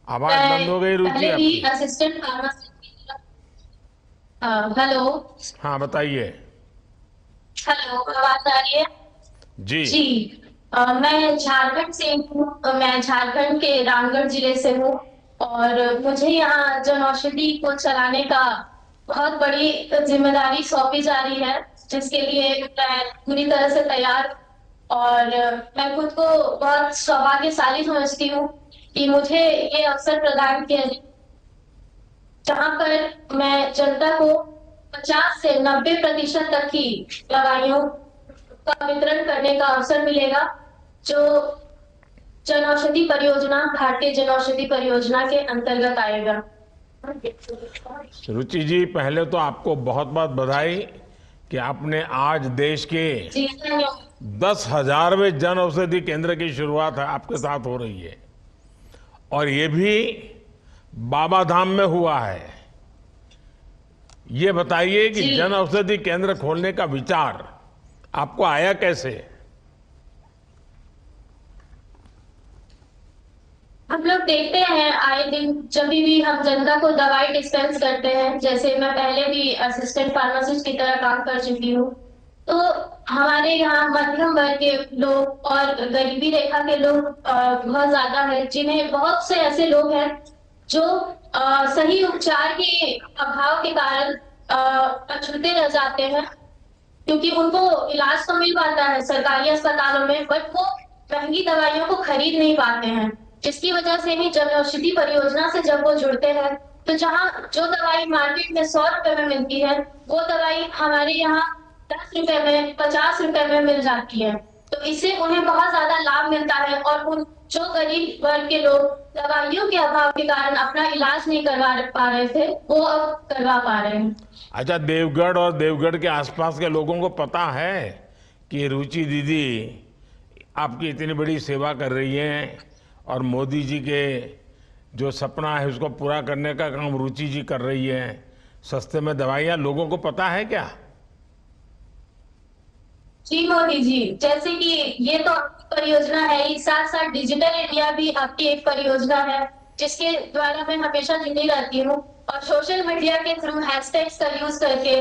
आवाज बंद हो गई रुचि पहले भी आपकी। Assistant pharmacist. हेलो। हाँ बताइए। हेलो, आवाज आ रही है? जी जी। मैं झारखंड से हूँ। मैं झारखंड के रामगढ़ जिले से हूँ और मुझे यहाँ जन औषधि को चलाने का बहुत बड़ी जिम्मेदारी सौंपी जा रही है, जिसके लिए मैं पूरी तरह से तैयार और मैं खुद को बहुत सौभाग्यशाली समझती हूँ कि मुझे ये अवसर प्रदान किया है, जहाँ पर मैं जनता को 50 से 90% तक की दवाइयों का वितरण करने का अवसर मिलेगा, जो जन औषधि परियोजना, भारतीय जन औषधि परियोजना के अंतर्गत आएगा। रुचि जी, पहले तो आपको बहुत बहुत बधाई कि आपने आज देश के 10,000वें जन औषधि केंद्र की शुरुआत है आपके साथ हो रही है, और ये भी बाबा धाम में हुआ है। ये बताइए कि जन औषधि केंद्र खोलने का विचार आपको आया कैसे? हम लोग देखते हैं आए दिन, जब भी हम जनता को दवाई डिस्पेंस करते हैं, जैसे मैं पहले भी असिस्टेंट फार्मासिस्ट की तरह काम कर चुकी हूँ, तो हमारे यहाँ मध्यम वर्ग के लोग और गरीबी रेखा के लोग बहुत ज्यादा है, जिन्हें बहुत से ऐसे लोग हैं जो सही उपचार के अभाव के कारण अछूते रह जाते हैं, क्योंकि उनको इलाज तो मिल पाता है सरकारी अस्पतालों में, बट वो महंगी दवाइयों को खरीद नहीं पाते हैं, जिसकी वजह से ही जन औषधि परियोजना से जब वो जुड़ते हैं तो जहाँ जो दवाई मार्केट में 100 रुपए में मिलती है, वो दवाई हमारे यहाँ 10 रुपए में, 50 रुपए में मिल जाती है। तो इससे उन्हें बहुत ज्यादा लाभ मिलता है और उन जो गरीब वर्ग के लोग दवाइयों के अभाव के कारण अपना इलाज नहीं करवा पा रहे थे, वो अब करवा पा रहे हैं। अच्छा, देवगढ़ और देवगढ़ के आसपास के लोगों को पता है कि रुचि दीदी आपकी इतनी बड़ी सेवा कर रही हैं और मोदी जी के जो सपना है उसको पूरा करने का काम रुचि जी कर रही है, सस्ते में दवाइयाँ, लोगों को पता है क्या? जी मोदी जी, जैसे कि ये तो आपकी परियोजना है ही, साथ साथ डिजिटल इंडिया भी आपकी एक परियोजना है, जिसके द्वारा मैं हमेशा जुड़ी रहती हूँ और सोशल मीडिया के थ्रू हैशटैग्स का यूज करके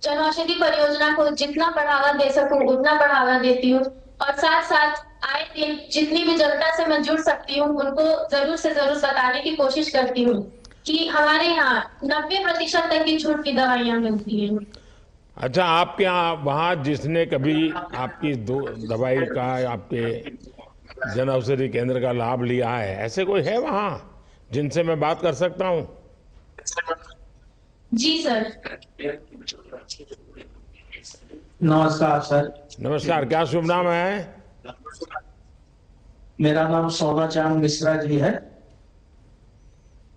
जन औषधि परियोजना को जितना बढ़ावा दे सकूं उतना बढ़ावा देती हूँ, और साथ साथ आए दिन जितनी भी जनता से मैं जुड़ सकती हूँ उनको जरूर से जरूर बताने की कोशिश करती हूँ कि हमारे यहाँ 90% तक की छूट की दवाइयाँ मिलती हैं। अच्छा, आपके यहाँ वहाँ जिसने कभी आपकी दवाई का, आपके जन औषधि केंद्र का लाभ लिया है, ऐसे कोई है वहाँ जिनसे मैं बात कर सकता हूँ? जी सर। नमस्कार सर। नमस्कार, क्या शुभ नाम है? मेरा नाम सोना चांद मिश्रा जी है।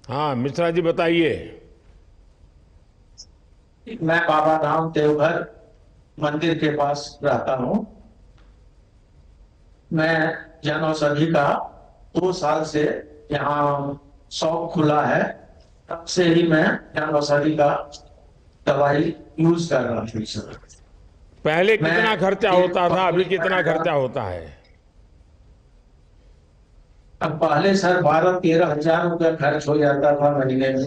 हाँ मिश्रा जी, बताइए। मैं बाबा धाम देवघर मंदिर के पास रहता हूँ। मैं जन औषधि का 2 साल से यहाँ शॉप खुला है, तब से ही मैं जन औषधि का दवाई यूज कर रहा हूँ सर। पहले कितना खर्चा होता था, अभी कितना खर्चा होता है? अब पहले सर 12-13 हजार रुपया खर्च हो जाता था महीने में,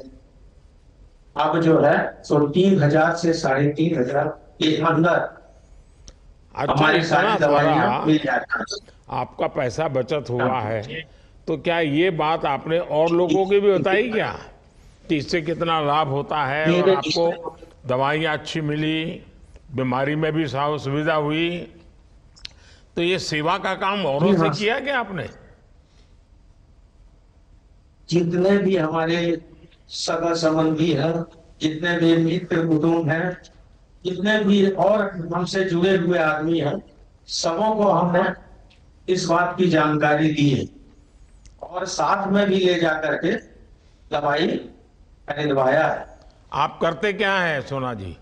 अब जो है तो 3,000 से 3,500 के अंदर हमारी सारी दवाइयां मिल जाती हैं। आपका पैसा बचत हुआ है, तो क्या ये बात आपने और लोगों को भी बताई क्या कि इससे कितना लाभ होता है और आपको दवाइयाँ अच्छी मिली, बीमारी में भी सुविधा हुई? तो ये सेवा का काम औरों से किया क्या आपने? जितने भी हमारे सगा संबंधी हैं, जितने भी मित्र कुटुंब हैं, जितने भी और हमसे जुड़े हुए आदमी हैं, सबों को हमने इस बात की जानकारी दी है और साथ में भी ले जाकर के दवाई खरीदवाया है। आप करते क्या है सोना जी?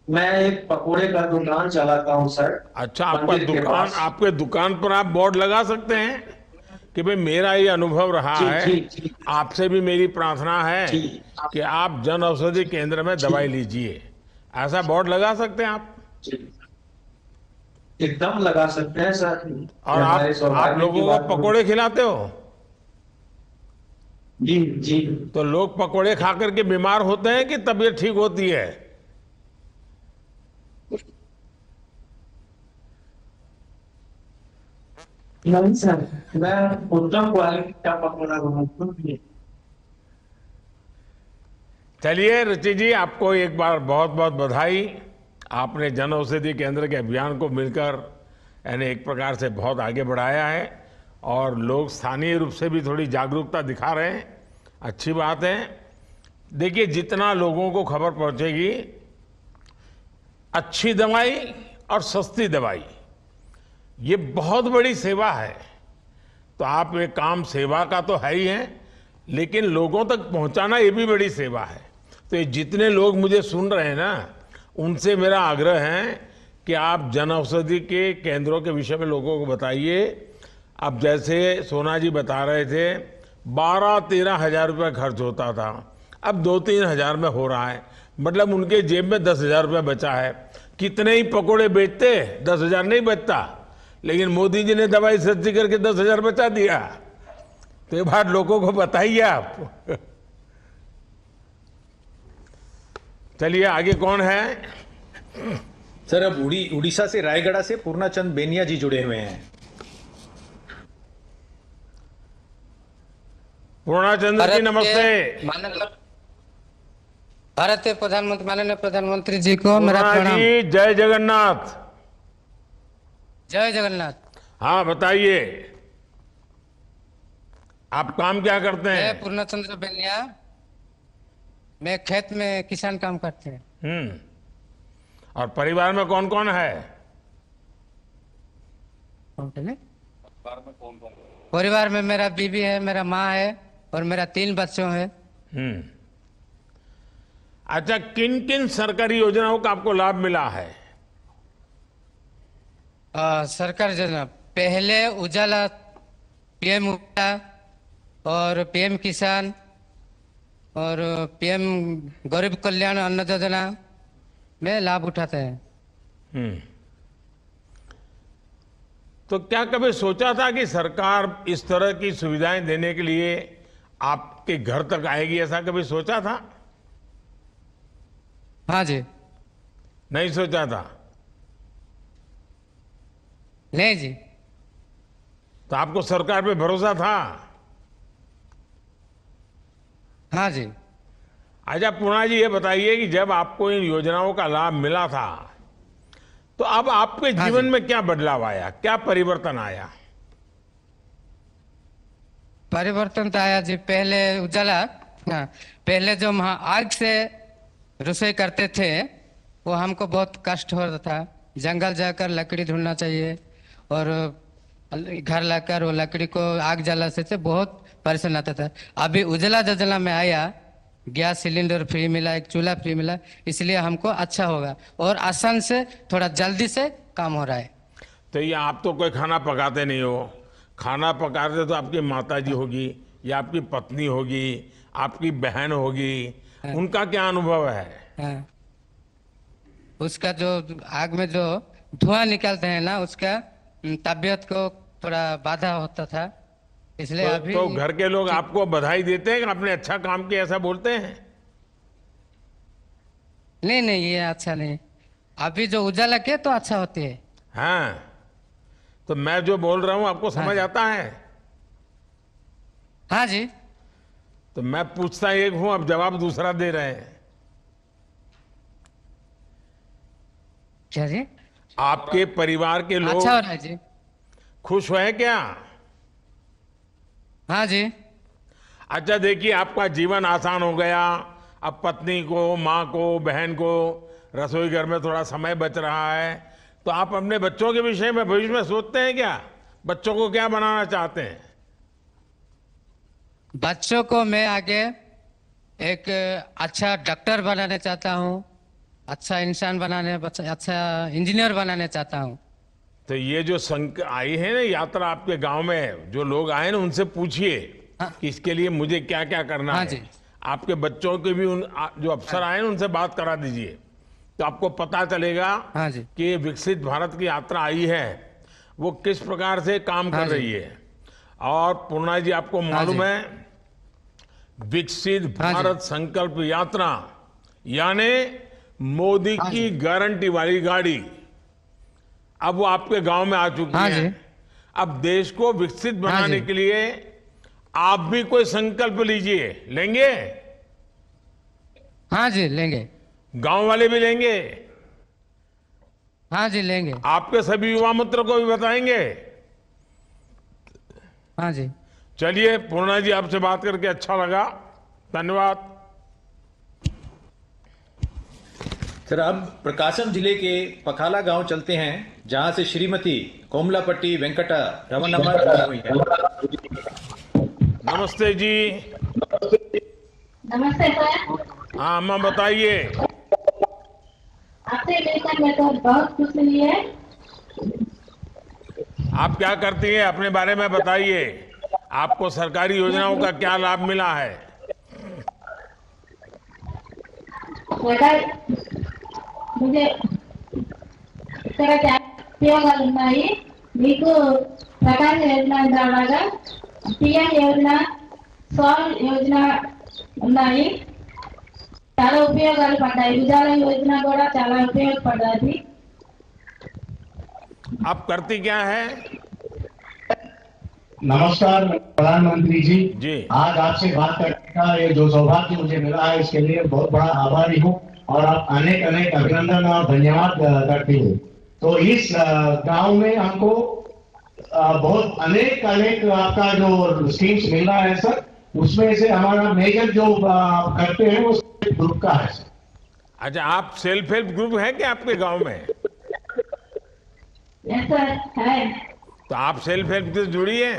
मैं एक पकोड़े का दुकान चलाता हूँ सर। अच्छा, आपका मंदिर के दुकान, पास। आपके दुकान पर आप बोर्ड लगा सकते हैं कि भाई मेरा ये अनुभव रहा है, जी। आपसे भी मेरी प्रार्थना है कि आप जन औषधि केंद्र में दवाई लीजिए, ऐसा बोर्ड लगा सकते हैं आप? एकदम लगा सकते हैं सर। और आप लोगों को पकोड़े खिलाते हो? जी। तो लोग पकोड़े खा करके बीमार होते हैं कि तबीयत ठीक होती है? नहीं सर, मैं उत्तम क्वालिटी का पकोड़ा बनाता हूँ। चलिए रुचि जी, आपको एक बार बहुत बहुत बधाई। आपने जन औषधि केंद्र के अभियान को मिलकर यानी एक प्रकार से बहुत आगे बढ़ाया है और लोग स्थानीय रूप से भी थोड़ी जागरूकता दिखा रहे हैं, अच्छी बात है। देखिए, जितना लोगों को खबर पहुंचेगी, अच्छी दवाई और सस्ती दवाई, ये बहुत बड़ी सेवा है। तो आप एक काम सेवा का तो है ही है, लेकिन लोगों तक पहुंचाना ये भी बड़ी सेवा है। तो ये जितने लोग मुझे सुन रहे हैं ना, उनसे मेरा आग्रह है कि आप जन औषधि के केंद्रों के विषय में लोगों को बताइए। अब जैसे सोना जी बता रहे थे, 12-13 हजार रुपये खर्च होता था, अब 2-3 हजार में हो रहा है, मतलब उनके जेब में 10 हजार रुपये बचा है। कितने ही पकोड़े बेचते, 10 हजार नहीं बचता, लेकिन मोदी जी ने दवाई सस्ती करके 10 हजार बचा दिया। तो ये बात लोगों को बताइए आप। चलिए आगे कौन है? सर, अब उड़ीसा से रायगढ़ से पूर्णाचंद बेनिया जी जुड़े हुए हैं। पूर्णाचंद जी नमस्ते। भारतीय प्रधानमंत्री, माननीय प्रधानमंत्री जी को मेरा प्रणाम। जी जय जगन्नाथ। जय जगन्नाथ। हाँ बताइए, आप काम क्या करते हैं? मैं पूर्णचंद्र बेनिया, मैं खेत में किसान काम करते हैं। और परिवार में कौन कौन है? परिवार में मेरा बीवी है, मेरा माँ है और मेरा 3 बच्चों है। अच्छा, किन किन सरकारी योजनाओं का आपको लाभ मिला है? सरकार योजना, पहले उजाला, पीएम उजाला और पीएम किसान और पीएम गरीब कल्याण अन्न योजना में लाभ उठाते हैं। तो क्या कभी सोचा था कि सरकार इस तरह की सुविधाएं देने के लिए आपके घर तक आएगी, ऐसा कभी सोचा था? हाँ जी। नहीं सोचा था? नहीं जी। तो आपको सरकार पे भरोसा था? हाँ जी। अच्छा पूर्णा जी, ये बताइए कि जब आपको इन योजनाओं का लाभ मिला था, तो अब आपके जीवन में क्या बदलाव आया, क्या परिवर्तन आया? परिवर्तन तो आया जी। पहले उजाला, पहले जो हम आग से रसोई करते थे, वो हमको बहुत कष्ट हो रहा था। जंगल जाकर लकड़ी ढूंढना चाहिए और घर लाकर वो लकड़ी को आग जलाने से बहुत परेशान आता था। अभी उजाला योजना में आया, गैस सिलेंडर फ्री मिला, एक चूल्हा फ्री मिला, इसलिए हमको अच्छा होगा और आसान से थोड़ा जल्दी से काम हो रहा है। तो ये आप तो कोई खाना पकाते नहीं हो, खाना पकाते तो आपकी माताजी होगी या आपकी पत्नी होगी, आपकी बहन होगी, उनका क्या अनुभव है? उसका जो आग में जो धुआं निकलते हैं ना, उसका तबीयत को थोड़ा बाधा होता था, इसलिए अभी तो घर के लोग आपको बधाई देते हैं कि आपने अच्छा काम किया, ऐसा बोलते हैं? नहीं, ये अच्छा नहीं। अभी जो उजाला के तो अच्छा होती है। हाँ, तो मैं जो बोल रहा हूं आपको समझ आता है? हाँ जी। तो मैं पूछता एक हूं, अब जवाब दूसरा दे रहे हैं। क्या जी? आपके परिवार के लोग अच्छा हो रहा है जी। खुश हुए क्या? हाँ जी। अच्छा देखिए, आपका जीवन आसान हो गया। अब पत्नी को, माँ को, बहन को रसोई घर में थोड़ा समय बच रहा है। तो आप अपने बच्चों के विषय में भविष्य में सोचते हैं क्या? बच्चों को क्या बनाना चाहते हैं? बच्चों को मैं आगे एक अच्छा डॉक्टर बनाना चाहता हूँ, अच्छा इंसान बनाने, अच्छा इंजीनियर बनाने चाहता हूँ। तो ये जो आई है ना यात्रा आपके गांव में, जो लोग आए ना उनसे पूछिए कि इसके लिए मुझे क्या क्या करना है। आपके बच्चों के भी जो अफसर आए ना उनसे बात करा दीजिए, तो आपको पता चलेगा कि विकसित भारत की यात्रा आई है वो किस प्रकार से काम कर रही है। और पूर्णा जी आपको मालूम है विकसित भारत संकल्प यात्रा यानी मोदी की गारंटी वाली गाड़ी अब वो आपके गांव में आ चुकी है। अब देश को विकसित बनाने के लिए आप भी कोई संकल्प लीजिए। लेंगे? हाँ जी लेंगे। गांव वाले भी लेंगे? हाँ जी लेंगे। आपके सभी युवा मित्रों को भी बताएंगे? हाँ जी। चलिए पूर्णा जी आपसे बात करके अच्छा लगा, धन्यवाद। सर अब प्रकाशम जिले के पखाला गांव चलते हैं जहां से श्रीमती कोमलापट्टी वेंकटा रमनम्मा हुई है। नमस्ते जी। नमस्ते सर। हाँ अम्मा बताइए। आपसे मिलकर मैं तो बहुत खुश हुई है। आप क्या करती हैं अपने बारे में बताइए। आपको सरकारी योजनाओं का क्या लाभ मिला है? मुझे ఉపయోగాలు ఉన్నాయి మీకు ప్రకాశ యోజన ద్వారా పిఎం యోజన సౌర్ యోజన ఉన్నాయి చాలా ఉపయోగాలు పడ్డాయి ఉజాల యోజన కూడా చాలా ఉపయోగపడ్డది आप करती क्या है? नमस्कार प्रधानमंत्री जी आज आपसे बात करने का ये जो सौभाग्य मुझे मिला है इसके लिए बहुत बड़ा आभारी हूँ और आप अनेक अनेक अभिनंदन और धन्यवाद करती हूँ। तो इस गांव में हमको बहुत अनेक आपका जो स्कीम्स मिल रहा है सर, उसमें से हमारा मेजर जो करते हैं वो ग्रुप का है सर। अच्छा आप सेल्फ हेल्प ग्रुप है क्या आपके गांव में? यस सर है। तो आप सेल्फ हेल्प से जुड़ी है?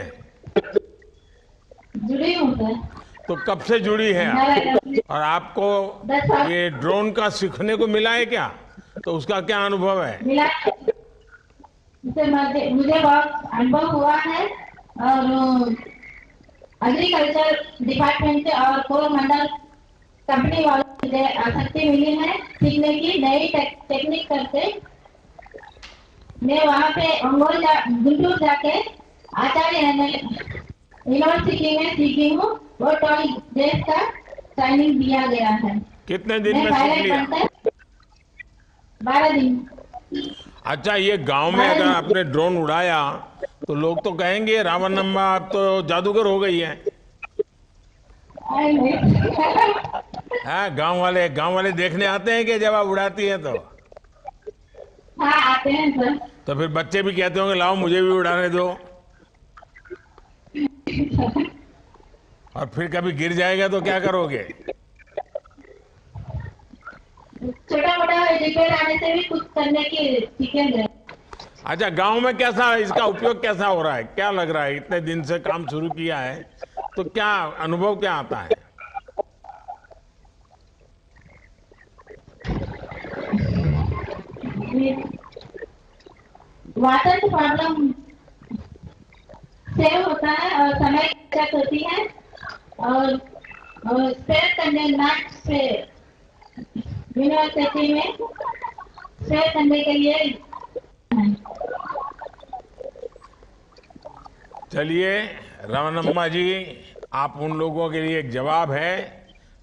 जुड़ी हूँ सर। तो कब से जुड़ी है आप? और आपको ये ड्रोन का सीखने को मिला है क्या? तो उसका क्या अनुभव है? मिला है। मुझे बहुत अनुभव हुआ है और एग्रीकल्चर डिपार्टमेंट से और कोरोमंडल कंपनी वालों से मुझे आसक्ति मिली है सीखने की नई टेक्निक करके। मैं वहाँ पे गुंटूर जाके आचार्य यूनिवर्सिटी में सीखी हूँ। वो 20 डेज का ट्रेनिंग दिया गया है। कितने दिन में सीख लिया? 12 दिन। अच्छा ये गांव में अगर आपने ड्रोन उड़ाया तो लोग तो कहेंगे रावणम्मा आप तो जादूगर हो गई है। हाँ गांव वाले देखने आते हैं कि जब आप उड़ाती हैं तो? हाँ आते हैं सर। तो फिर बच्चे भी कहते होंगे लाओ मुझे भी उड़ाने दो। और फिर कभी गिर जाएगा तो क्या करोगे? छोटा मोटा रिपेयर आने से भी कुछ करने की सीखेंगे। अच्छा गांव में कैसा इसका उपयोग कैसा हो रहा है? क्या लग रहा है इतने दिन से काम शुरू किया है तो क्या अनुभव क्या आता है? वाटर की प्रॉब्लम सेव होता है और समय की बचत होती है और स्पेयर करने नाट से यूनिवर्सिटी में स्पेयर करने के लिए। चलिए रावणम्मा जी आप उन लोगों के लिए एक जवाब है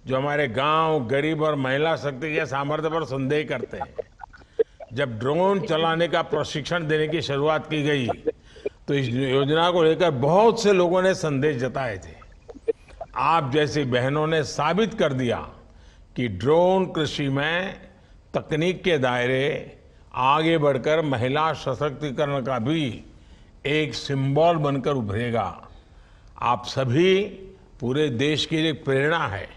जो हमारे गांव गरीब और महिला शक्ति के सामर्थ्य पर संदेह करते हैं। जब ड्रोन चलाने का प्रशिक्षण देने की शुरुआत की गई तो इस योजना को लेकर बहुत से लोगों ने संदेह जताए थे। आप जैसी बहनों ने साबित कर दिया कि ड्रोन कृषि में तकनीक के दायरे आगे बढ़कर महिला सशक्तिकरण का भी एक सिंबल बनकर उभरेगा। आप सभी पूरे देश के लिए प्रेरणा है।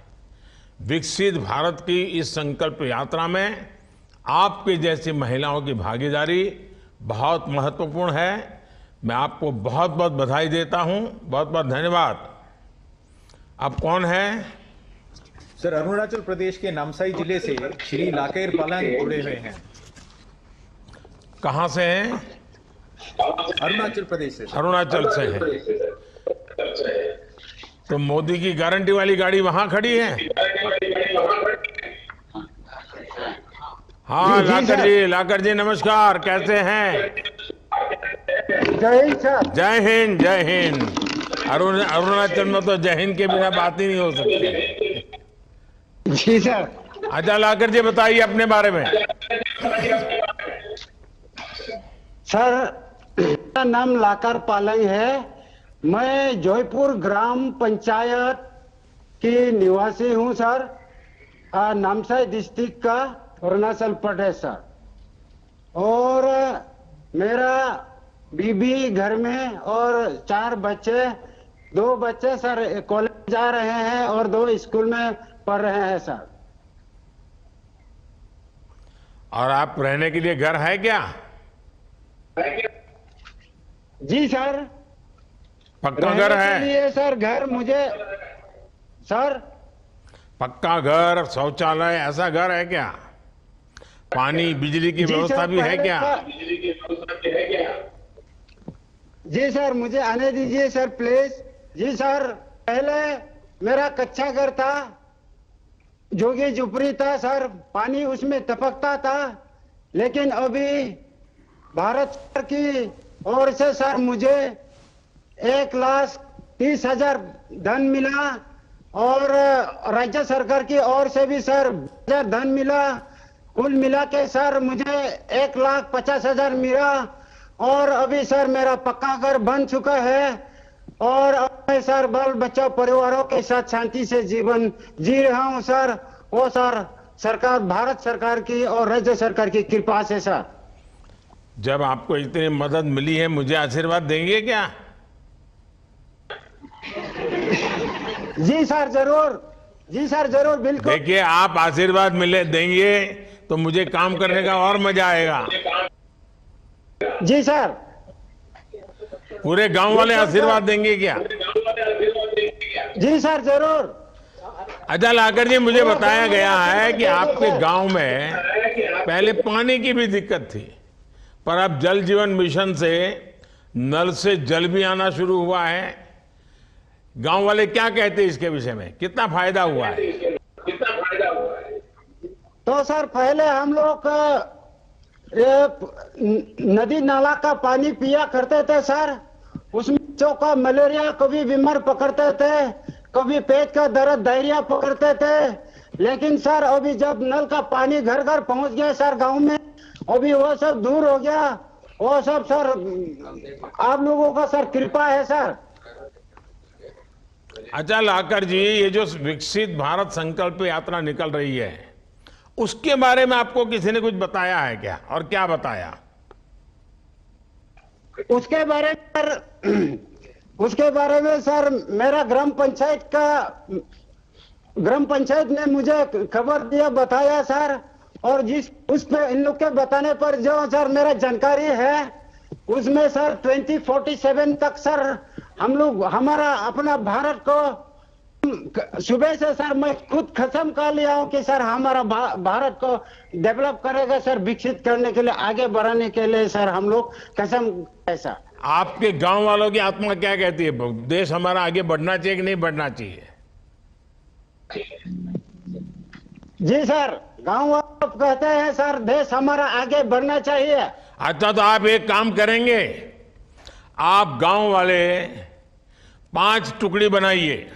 विकसित भारत की इस संकल्प यात्रा में आपके जैसी महिलाओं की भागीदारी बहुत महत्वपूर्ण है। मैं आपको बहुत बहुत बधाई देता हूं, बहुत बहुत धन्यवाद। अब कौन है? सर, अरुणाचल प्रदेश के नामसाई जिले से श्री लाकेर पालंग जुड़े हुए हैं। कहां से हैं? अरुणाचल प्रदेश से। अरुणाचल से है। तो मोदी की गारंटी वाली गाड़ी वहां खड़ी है? हाँ, लाकर जी नमस्कार, कैसे हैं? जय हिंद सर। जय हिंद, जय हिंद। अरुणाचल में तो जय हिंद के बिना बात ही नहीं हो सकती। जी सर। अच्छा लाकर जी बताइए अपने बारे में। सर, मेरा नाम लाकर पालंग है। मैं जयपुर ग्राम पंचायत की निवासी हूं सर, नामसाई डिस्ट्रिक्ट का, अरुणाचल प्रदेश सर। और मेरा बीबी घर में और 4 बच्चे, 2 बच्चे सर कॉलेज जा रहे हैं और 2 स्कूल में पढ़ रहे हैं सर। और आप रहने के लिए घर है क्या? जी सर। पक्का घर है? लिए सर घर मुझे सर। पक्का घर, शौचालय, ऐसा घर है क्या? पानी बिजली की व्यवस्था भी है क्या? जी सर, मुझे आने दीजिए सर प्लीज। जी सर, पहले मेरा कच्चा घर था, जोगी झुपड़ी था सर, पानी उसमें टपकता था। लेकिन अभी भारत सरकार की ओर से सर मुझे 1,30,000 धन मिला और राज्य सरकार की ओर से भी सर धन मिला। कुल मिला के सर मुझे 1,50,000 मिला। और अभी सर मेरा पक्का घर बन चुका है और अब मैं सर बाल बच्चा परिवारों के साथ शांति से जीवन जी रहा हूं सर। वो सर सरकार, भारत सरकार की और राज्य सरकार की कृपा से सर। जब आपको इतनी मदद मिली है, मुझे आशीर्वाद देंगे क्या? जी सर जरूर, जी सर जरूर, बिल्कुल। देखिए, आप आशीर्वाद मिले देंगे तो मुझे काम करने का और मजा आएगा। जी सर। पूरे गांव वाले आशीर्वाद देंगे क्या? जी सर जरूर। अच्छा लाकर जी, मुझे बताया गया है कि आपके गांव में पहले पानी की भी दिक्कत थी, पर अब जल जीवन मिशन से नल से जल भी आना शुरू हुआ है। गांव वाले क्या कहते हैं इसके विषय में? कितना फायदा हुआ है? तो सर पहले हम लोग नदी नाला का पानी पिया करते थे सर। उसमें बच्चों का मलेरिया, कभी बीमार पकड़ते थे, कभी पेट का दर्द, डायरिया पकड़ते थे। लेकिन सर अभी जब नल का पानी घर घर पहुंच गया सर गांव में, अभी वो सब दूर हो गया। वो सब सर आप लोगों का सर कृपा है सर। अच्छा लाकर जी, ये जो विकसित भारत संकल्प यात्रा निकल रही है, उसके बारे में आपको किसी ने कुछ बताया है क्या? और क्या बताया? उसके बारे में सर मेरा ग्राम पंचायत ने मुझे खबर दिया, बताया सर। और उस पे इन लोग के बताने पर जो सर मेरा जानकारी है, उसमें सर 2047 तक सर हम लोग हमारा अपना भारत को, सुबह से सर मैं खुद कसम कर लिया हूं कि सर हमारा भारत को डेवलप करेगा सर, विकसित करने के लिए, आगे बढ़ाने के लिए सर हम लोग कसम है सर। आपके गांव वालों की आत्मा क्या कहती है? देश हमारा आगे बढ़ना चाहिए कि नहीं बढ़ना चाहिए? जी सर, गांव वाले कहते हैं सर देश हमारा आगे बढ़ना चाहिए। अच्छा, तो आप एक काम करेंगे, आप गांव वाले 5 टुकड़ी बनाइए,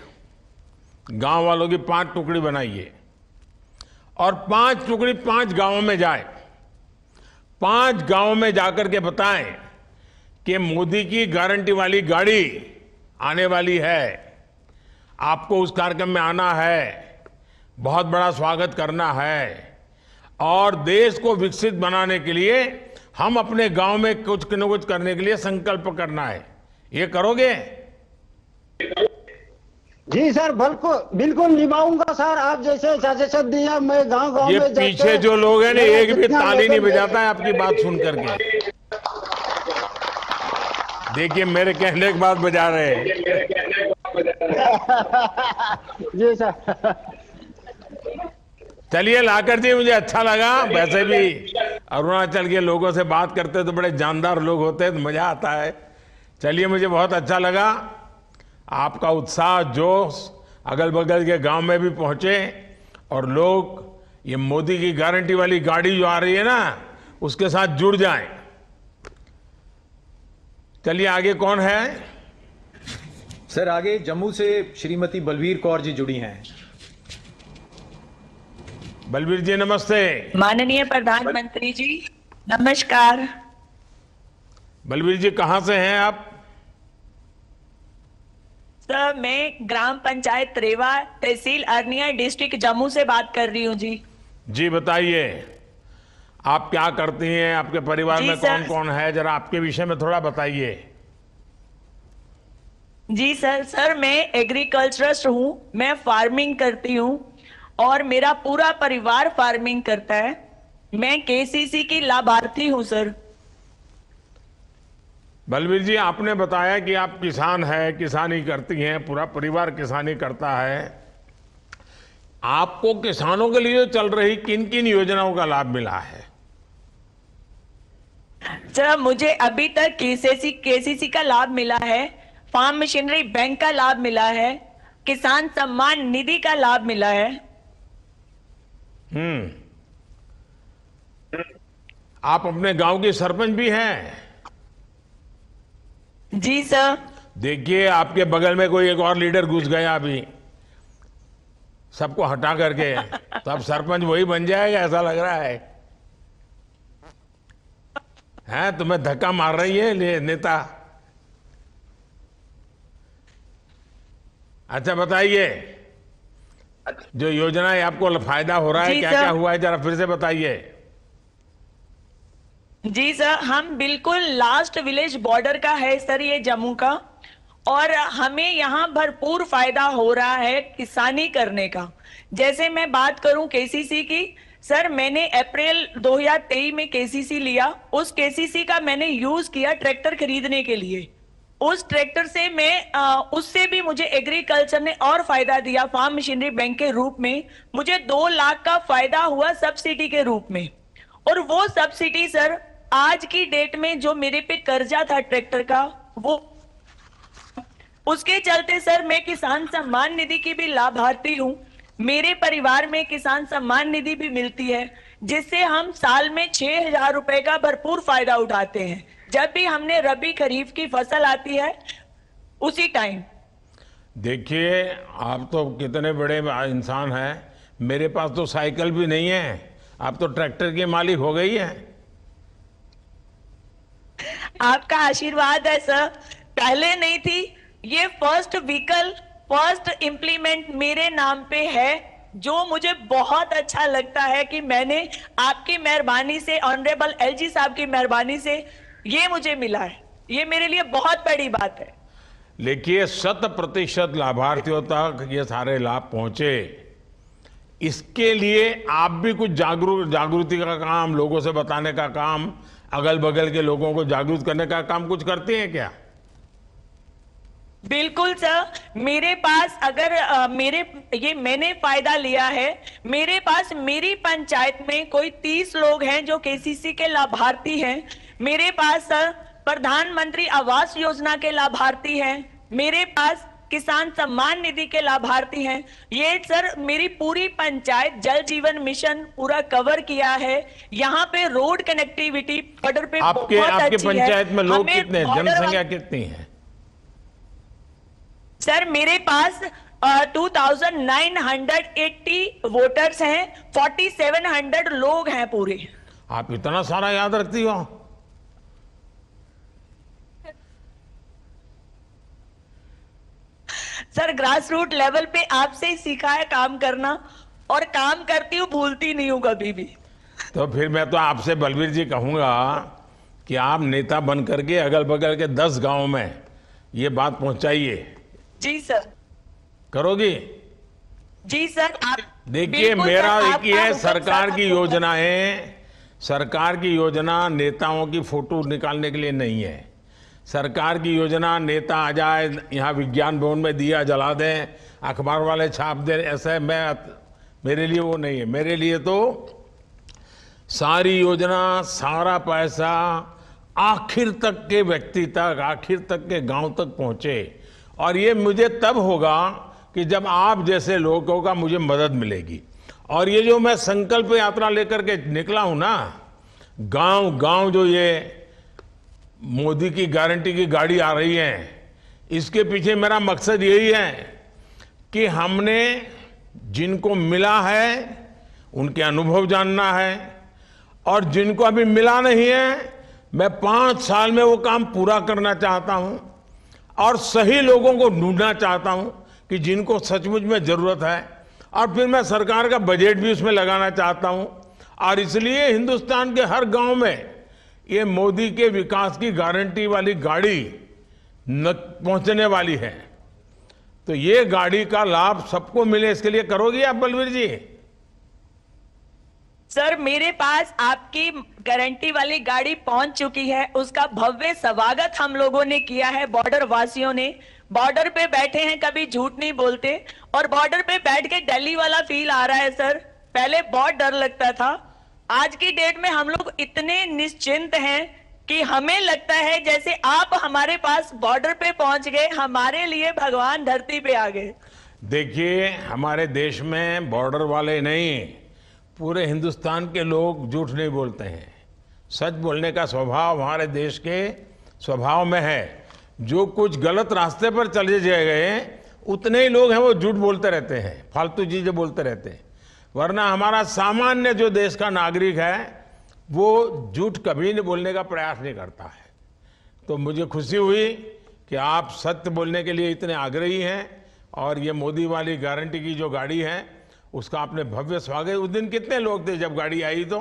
गांव वालों की 5 टुकड़ी बनाइए और 5 टुकड़ी 5 गांवों में जाए। 5 गांवों में जाकर के बताएं कि मोदी की गारंटी वाली गाड़ी आने वाली है, आपको उस कार्यक्रम में आना है, बहुत बड़ा स्वागत करना है और देश को विकसित बनाने के लिए हम अपने गांव में कुछ न कुछ करने के लिए संकल्प करना है। ये करोगे? जी सर, बिल्कुल निभाऊंगा सर। आप जैसे सजेशन दिया, मैं गांव ये में पीछे जो लोग हैं ना, एक भी ताली नहीं बजाता है आपकी बात सुन करके। देखिए, मेरे कहने के बाद बजा रहे हैं। जी सर। चलिए लाकर जी, मुझे अच्छा लगा। वैसे भी अरुणाचल के लोगों से बात करते तो बड़े जानदार लोग होते हैं, तो मजा आता है। चलिए, मुझे बहुत अच्छा लगा आपका उत्साह, जोश, अगल बगल के गांव में भी पहुंचे और लोग ये मोदी की गारंटी वाली गाड़ी जो आ रही है ना, उसके साथ जुड़ जाएं। चलिए, आगे कौन है? सर, आगे जम्मू से श्रीमती बलवीर कौर जी जुड़ी हैं। बलवीर जी नमस्ते। माननीय प्रधानमंत्री जी नमस्कार। बलवीर जी कहां से हैं आप? सर, मैं ग्राम पंचायत रेवा, तहसील अरनिया, डिस्ट्रिक्ट जम्मू से बात कर रही हूँ जी। जी बताइए, आप क्या करती हैं, आपके परिवार में कौन कौन है, जरा आपके विषय में थोड़ा बताइए। जी सर, मैं एग्रीकल्चरिस्ट हूँ, मैं फार्मिंग करती हूँ और मेरा पूरा परिवार फार्मिंग करता है। मैं केसीसी की लाभार्थी हूँ सर। बलवीर जी, आपने बताया कि आप किसान हैं, किसानी करती हैं, पूरा परिवार किसानी करता है। आपको किसानों के लिए चल रही किन किन योजनाओं का लाभ मिला है? सर, मुझे अभी तक केसीसी का लाभ मिला है, फार्म मशीनरी बैंक का लाभ मिला है, किसान सम्मान निधि का लाभ मिला है। आप अपने गांव के सरपंच भी हैं? जी सर। देखिए, आपके बगल में कोई एक और लीडर घुस गया अभी, सबको हटा करके, तो अब सरपंच वही बन जाएगा ऐसा लग रहा है। हैं, तुम्हें धक्का मार रही है नेता। अच्छा बताइए, जो योजनाएं आपको फायदा हो रहा है, क्या क्या हुआ है, जरा फिर से बताइए। जी सर, हम बिल्कुल लास्ट विलेज बॉर्डर का है सर ये जम्मू का, और हमें यहाँ भरपूर फायदा हो रहा है किसानी करने का। जैसे मैं बात करूं केसीसी की, सर मैंने अप्रैल 2023 में केसीसी लिया। उस केसीसी का मैंने यूज किया ट्रैक्टर खरीदने के लिए। उस ट्रैक्टर से उससे भी मुझे एग्रीकल्चर ने और फायदा दिया फार्म मशीनरी बैंक के रूप में। मुझे 2 लाख का फायदा हुआ सब्सिडी के रूप में। और वो सब्सिडी सर आज की डेट में जो मेरे पे कर्जा था ट्रैक्टर का, वो उसके चलते सर मैं किसान सम्मान निधि की भी लाभार्थी हूं। मेरे परिवार में किसान सम्मान निधि भी मिलती है, जिससे हम साल में 6,000 रुपए का भरपूर फायदा उठाते हैं जब भी हमने रबी खरीफ की फसल आती है उसी टाइम। देखिए, आप तो कितने बड़े इंसान हैं, मेरे पास तो साइकिल भी नहीं है, आप तो ट्रैक्टर की मालिक हो गई है। आपका आशीर्वाद है सर, पहले नहीं थी। ये फर्स्ट व्हीकल, फर्स्ट इंप्लीमेंट मेरे नाम पे है, जो मुझे बहुत अच्छा लगता है कि मैंने आपकी मेहरबानी से, ऑनरेबल एलजी साहब की मेहरबानी से ये मुझे मिला है। ये मेरे लिए बहुत बड़ी बात है। देखिए, 100% लाभार्थियों तक ये सारे लाभ पहुंचे, इसके लिए आप भी कुछ जागृति का काम, लोगों से बताने का काम, अगल बगल के लोगों को जागरूक करने का काम कुछ करते हैं क्या? बिल्कुल सर, मेरे पास अगर मैंने फायदा लिया है। मेरे पास मेरी पंचायत में कोई 30 लोग हैं जो केसीसी के लाभार्थी हैं। मेरे पास सर प्रधानमंत्री आवास योजना के लाभार्थी हैं। मेरे पास किसान सम्मान निधि के लाभार्थी हैं। ये सर मेरी पूरी पंचायत जल जीवन मिशन पूरा कवर किया है। यहाँ पे रोड कनेक्टिविटी बॉर्डर पे आपके पंचायत में लोग कितने, जनसंख्या कितनी है? सर मेरे पास 2980 वोटर्स हैं, 4700 लोग हैं पूरे। आप इतना सारा याद रखती हो? सर ग्रास रूट लेवल पे आपसे ही सीखा है काम करना, और काम करती हूँ, भूलती नहीं हूँ कभी भी। तो फिर मैं तो आपसे बलवीर जी कहूंगा कि आप नेता बन करके अगल बगल के 10 गांव में ये बात पहुंचाइए। जी सर। करोगी? जी सर। आप देखिए, मेरा एक ही है, सरकार की योजना नेताओं की फोटो निकालने के लिए नहीं है। सरकार की योजना नेता आ जाए, यहाँ विज्ञान भवन में दिया जला दें, अखबार वाले छाप दें, ऐसे मेरे लिए वो नहीं है। मेरे लिए तो सारी योजना, सारा पैसा आखिर तक के व्यक्ति तक, आखिर तक के गांव तक पहुंचे। और ये मुझे तब होगा कि जब आप जैसे लोगों का मुझे मदद मिलेगी। और ये जो मैं संकल्प यात्रा लेकर के निकला हूं ना, गांव गांव जो ये मोदी की गारंटी की गाड़ी आ रही है, इसके पीछे मेरा मकसद यही है कि हमने जिनको मिला है उनके अनुभव जानना है, और जिनको अभी मिला नहीं है मैं 5 साल में वो काम पूरा करना चाहता हूं, और सही लोगों को ढूंढना चाहता हूं कि जिनको सचमुच में जरूरत है, और फिर मैं सरकार का बजट भी उसमें लगाना चाहता हूं। और इसलिए हिंदुस्तान के हर गांव में ये मोदी के विकास की गारंटी वाली गाड़ी न पहुंचने वाली है। तो ये गाड़ी का लाभ सबको मिले, इसके लिए करोगे आप बलवीर जी? सर, मेरे पास आपकी गारंटी वाली गाड़ी पहुंच चुकी है। उसका भव्य स्वागत हम लोगों ने किया है, बॉर्डर वासियों ने। बॉर्डर पे बैठे हैं, कभी झूठ नहीं बोलते, और बॉर्डर पे बैठ के दिल्ली वाला फील आ रहा है सर। पहले बहुत डर लगता था, आज की डेट में हम लोग इतने निश्चिंत हैं कि हमें लगता है जैसे आप हमारे पास बॉर्डर पे पहुंच गए, हमारे लिए भगवान धरती पे आ गए। देखिए, हमारे देश में बॉर्डर वाले नहीं, पूरे हिंदुस्तान के लोग झूठ नहीं बोलते हैं। सच बोलने का स्वभाव हमारे देश के स्वभाव में है। जो कुछ गलत रास्ते पर चले गए उतने ही लोग हैं वो झूठ बोलते रहते हैं, फालतू चीजें बोलते रहते हैं। वरना हमारा सामान्य जो देश का नागरिक है वो झूठ कभी नहीं बोलने का प्रयास नहीं करता है। तो मुझे खुशी हुई कि आप सत्य बोलने के लिए इतने आग्रही हैं, और ये मोदी वाली गारंटी की जो गाड़ी है उसका आपने भव्य स्वागत। उस दिन कितने लोग थे जब गाड़ी आई? तो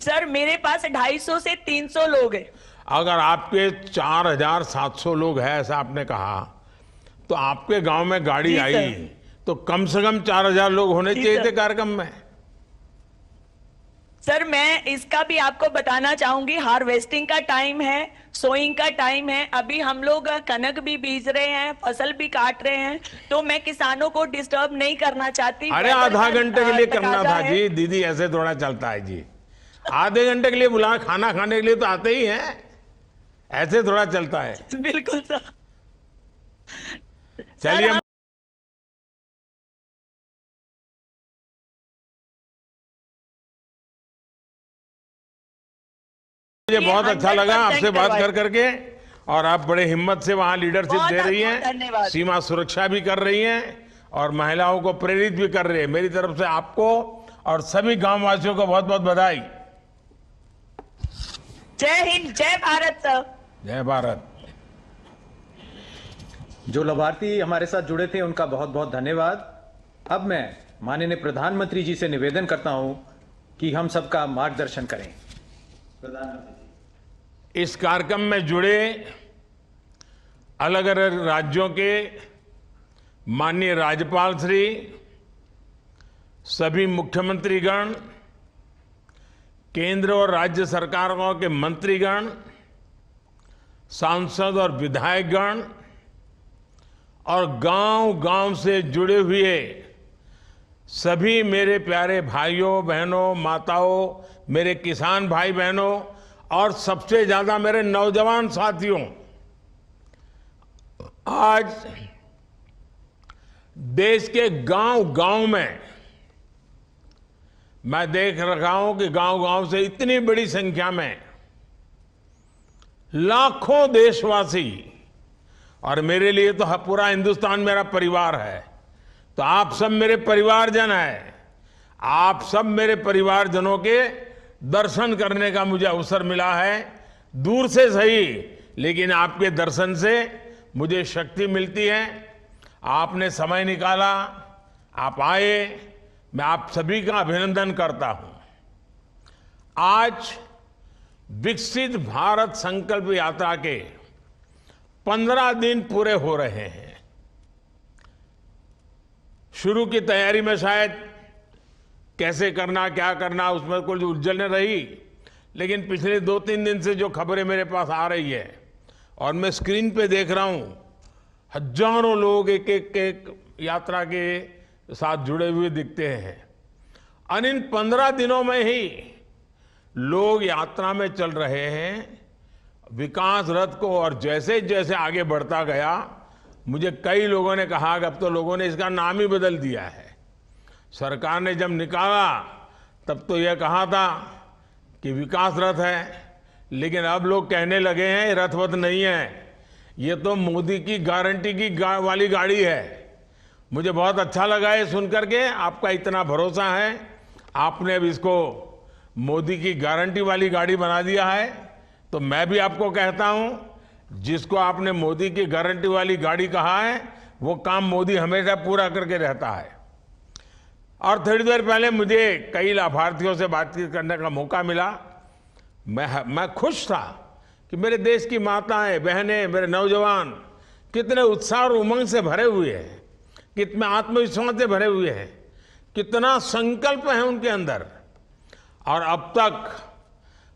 सर, मेरे पास 250 से 300 लोग हैं। अगर आपके 4700 लोग हैं, ऐसा आपने कहा, तो आपके गांव में गाड़ी आई तो कम से कम 4000 लोग होने चाहिए थे कार्यक्रम में। सर, मैं इसका भी आपको बताना चाहूंगी, हार्वेस्टिंग का टाइम है, सोइंग का टाइम है। अभी हम लोग कनक भी बीज रहे हैं, फसल भी काट रहे हैं, तो मैं किसानों को डिस्टर्ब नहीं करना चाहती। अरे आधा घंटे के लिए करना था जी, दीदी ऐसे थोड़ा चलता है जी। आधे घंटे के लिए बुला, खाना खाने के लिए तो आते ही हैं, ऐसे थोड़ा चलता है। बिल्कुल सर। चलिए, मुझे बहुत अच्छा लगा आपसे बात कर करके, और आप बड़े हिम्मत से वहां लीडरशिप दे रही हैं, सीमा सुरक्षा भी कर रही हैं, और महिलाओं को प्रेरित भी कर रही है। मेरी तरफ से आपको और सभी गांव वासियों को बहुत बहुत बधाई। जय हिंद, जय भारत सर। जय भारत। जो लाभार्थी हमारे साथ जुड़े थे उनका बहुत बहुत धन्यवाद। अब मैं माननीय प्रधानमंत्री जी से निवेदन करता हूं कि हम सबका मार्गदर्शन करें। प्रधानमंत्री, इस कार्यक्रम में जुड़े अलग अलग राज्यों के माननीय राज्यपाल श्री, सभी मुख्यमंत्रीगण, केंद्र और राज्य सरकारों के मंत्रीगण, सांसद और विधायकगण, और गांव-गांव से जुड़े हुए सभी मेरे प्यारे भाइयों बहनों, माताओं, मेरे किसान भाई बहनों, और सबसे ज्यादा मेरे नौजवान साथियों, आज देश के गांव-गांव में मैं देख रहा हूं कि गांव-गांव से इतनी बड़ी संख्या में लाखों देशवासी, और मेरे लिए तो पूरा हिंदुस्तान मेरा परिवार है, तो आप सब मेरे परिवारजन हैं। आप सब मेरे परिवारजनों के दर्शन करने का मुझे अवसर मिला है, दूर से सही, लेकिन आपके दर्शन से मुझे शक्ति मिलती है। आपने समय निकाला, आप आए, मैं आप सभी का अभिनंदन करता हूं। आज विकसित भारत संकल्प यात्रा के 15 दिन पूरे हो रहे हैं। शुरू की तैयारी में शायद कैसे करना, क्या करना, उसमें कुछ उलझन रही, लेकिन पिछले 2-3 दिन से जो खबरें मेरे पास आ रही है, और मैं स्क्रीन पे देख रहा हूं, हजारों लोग एक यात्रा के साथ जुड़े हुए दिखते हैं। और इन 15 दिनों में ही लोग यात्रा में चल रहे हैं विकास रथ को, और जैसे जैसे आगे बढ़ता गया मुझे कई लोगों ने कहा कि अब तो लोगों ने इसका नाम ही बदल दिया है। सरकार ने जब निकाला तब तो यह कहा था कि विकास रथ है, लेकिन अब लोग कहने लगे हैं रथवत नहीं है, ये तो मोदी की गारंटी की वाली गाड़ी है। मुझे बहुत अच्छा लगा ये सुनकर के, आपका इतना भरोसा है, आपने अब इसको मोदी की गारंटी वाली गाड़ी बना दिया है। तो मैं भी आपको कहता हूं, जिसको आपने मोदी की गारंटी वाली गाड़ी कहा है वो काम मोदी हमेशा पूरा करके रहता है। और थोड़ी देर पहले मुझे कई लाभार्थियों से बातचीत करने का मौका मिला। मैं खुश था कि मेरे देश की माताएं, बहनें, मेरे नौजवान कितने उत्साह और उमंग से भरे हुए हैं, कितने आत्मविश्वास से भरे हुए हैं, कितना संकल्प है उनके अंदर। और अब तक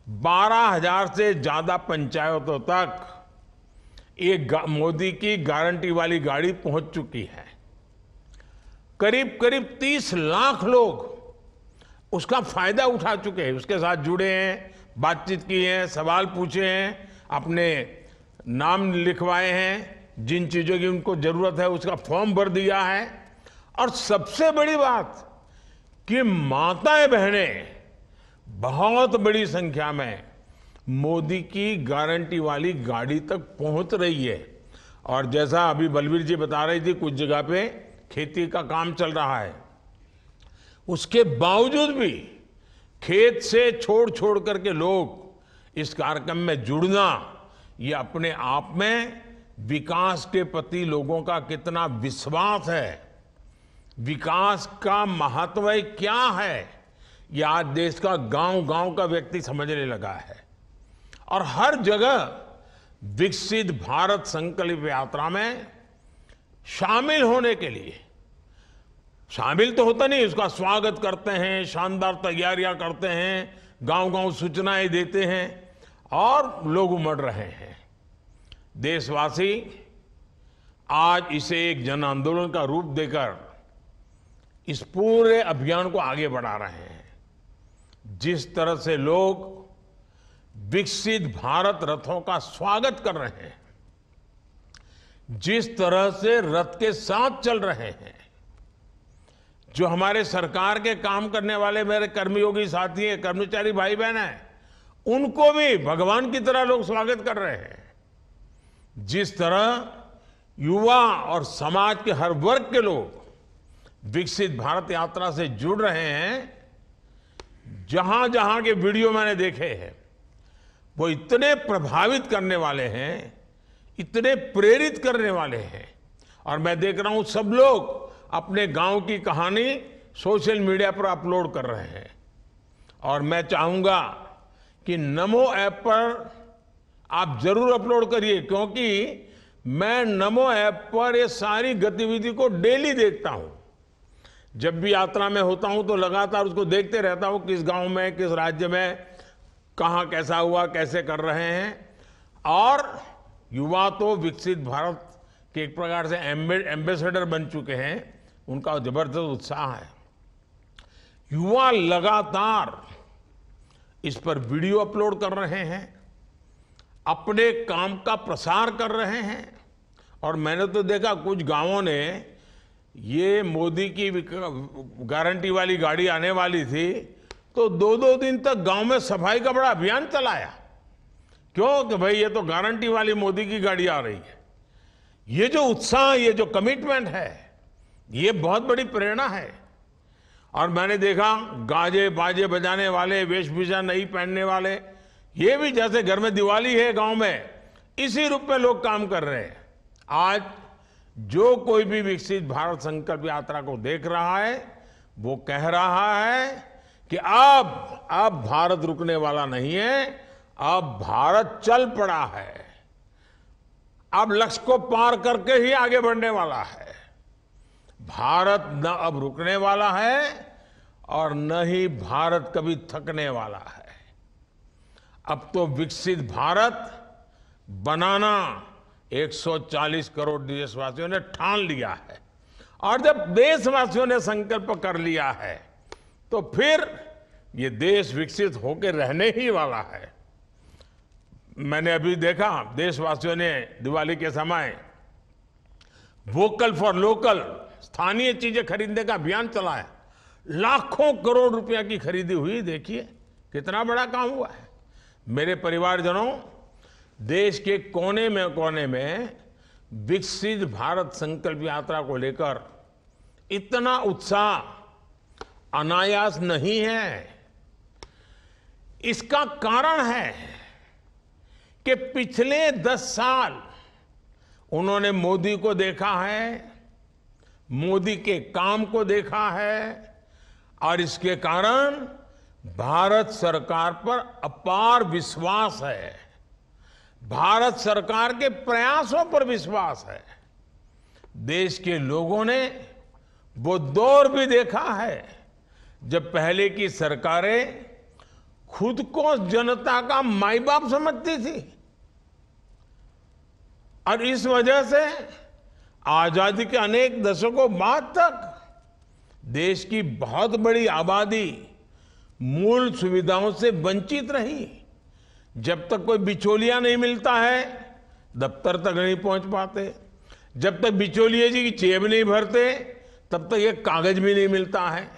12,000 से ज्यादा पंचायतों तक एक मोदी की गारंटी वाली गाड़ी पहुंच चुकी है। करीब करीब 30 लाख लोग उसका फायदा उठा चुके हैं, उसके साथ जुड़े हैं, बातचीत की है, सवाल पूछे हैं, अपने नाम लिखवाए हैं, जिन चीजों की उनको जरूरत है उसका फॉर्म भर दिया है। और सबसे बड़ी बात कि माताएं बहनें बहुत बड़ी संख्या में मोदी की गारंटी वाली गाड़ी तक पहुंच रही है। और जैसा अभी बलबीर जी बता रही थी, कुछ जगह पे खेती का काम चल रहा है, उसके बावजूद भी खेत से छोड़ करके लोग इस कार्यक्रम में जुड़ना, ये अपने आप में विकास के प्रति लोगों का कितना विश्वास है, विकास का महत्व क्या है, ये आज देश का गांव-गांव का व्यक्ति समझने लगा है। और हर जगह विकसित भारत संकल्प यात्रा में शामिल होने के लिए, शामिल तो होता नहीं, उसका स्वागत करते हैं, शानदार तैयारियां करते हैं, गांव-गांव सूचनाएं देते हैं और लोग उमड़ रहे हैं। देशवासी आज इसे एक जन आंदोलन का रूप देकर इस पूरे अभियान को आगे बढ़ा रहे हैं। जिस तरह से लोग विकसित भारत रथों का स्वागत कर रहे हैं, जिस तरह से रथ के साथ चल रहे हैं, जो हमारे सरकार के काम करने वाले मेरे कर्मयोगी साथी हैं, कर्मचारी भाई बहन हैं, उनको भी भगवान की तरह लोग स्वागत कर रहे हैं। जिस तरह युवा और समाज के हर वर्ग के लोग विकसित भारत यात्रा से जुड़ रहे हैं, जहां जहां के वीडियो मैंने देखे हैं वो इतने प्रभावित करने वाले हैं, इतने प्रेरित करने वाले हैं। और मैं देख रहा हूं सब लोग अपने गांव की कहानी सोशल मीडिया पर अपलोड कर रहे हैं। और मैं चाहूंगा कि नमो ऐप पर आप जरूर अपलोड करिए, क्योंकि मैं नमो ऐप पर ये सारी गतिविधि को डेली देखता हूं। जब भी यात्रा में होता हूं तो लगातार उसको देखते रहता हूं, किस गांव में, किस राज्य में, कहां कैसा हुआ, कैसे कर रहे हैं। और युवा तो विकसित भारत के एक प्रकार से एम्बेसडर बन चुके हैं, उनका जबरदस्त उत्साह है। युवा लगातार इस पर वीडियो अपलोड कर रहे हैं, अपने काम का प्रसार कर रहे हैं। और मैंने तो देखा कुछ गांवों ने, ये मोदी की गारंटी वाली गाड़ी आने वाली थी तो 2-2 दिन तक गांव में सफाई का बड़ा अभियान चलाया। क्यों? कि भाई ये तो गारंटी वाली मोदी की गाड़ी आ रही है। ये जो उत्साह, ये जो कमिटमेंट है, ये बहुत बड़ी प्रेरणा है। और मैंने देखा गाजे बाजे बजाने वाले, वेशभूषा नहीं पहनने वाले, ये भी जैसे घर में दिवाली है गांव में, इसी रूप में लोग काम कर रहे हैं। आज जो कोई भी विकसित भारत संकल्प यात्रा को देख रहा है वो कह रहा है कि अब भारत रुकने वाला नहीं है, अब भारत चल पड़ा है, अब लक्ष्य को पार करके ही आगे बढ़ने वाला है। भारत न अब रुकने वाला है और न ही भारत कभी थकने वाला है। अब तो विकसित भारत बनाना 140 करोड़ देशवासियों ने ठान लिया है। और जब देशवासियों ने संकल्प कर लिया है तो फिर ये देश विकसित होकर रहने ही वाला है। मैंने अभी देखा देशवासियों ने दिवाली के समय वोकल फॉर लोकल, स्थानीय चीजें खरीदने का अभियान चलाया। लाखों करोड़ रुपया की खरीदी हुई। देखिए कितना बड़ा काम हुआ है। मेरे परिवारजनों, देश के कोने में विकसित भारत संकल्प यात्रा को लेकर इतना उत्साह अनायास नहीं है। इसका कारण है कि पिछले 10 साल उन्होंने मोदी को देखा है, मोदी के काम को देखा है, और इसके कारण भारत सरकार पर अपार विश्वास है, भारत सरकार के प्रयासों पर विश्वास है। देश के लोगों ने वो दौर भी देखा है जब पहले की सरकारें खुद को जनता का माई बाप समझती थी, और इस वजह से आजादी के अनेक दशकों बाद तक देश की बहुत बड़ी आबादी मूल सुविधाओं से वंचित रही। जब तक कोई बिचौलिया नहीं मिलता है, दफ्तर तक नहीं पहुंच पाते। जब तक बिचौलिए जी की जेब नहीं भरते, तब तक ये कागज भी नहीं मिलता है।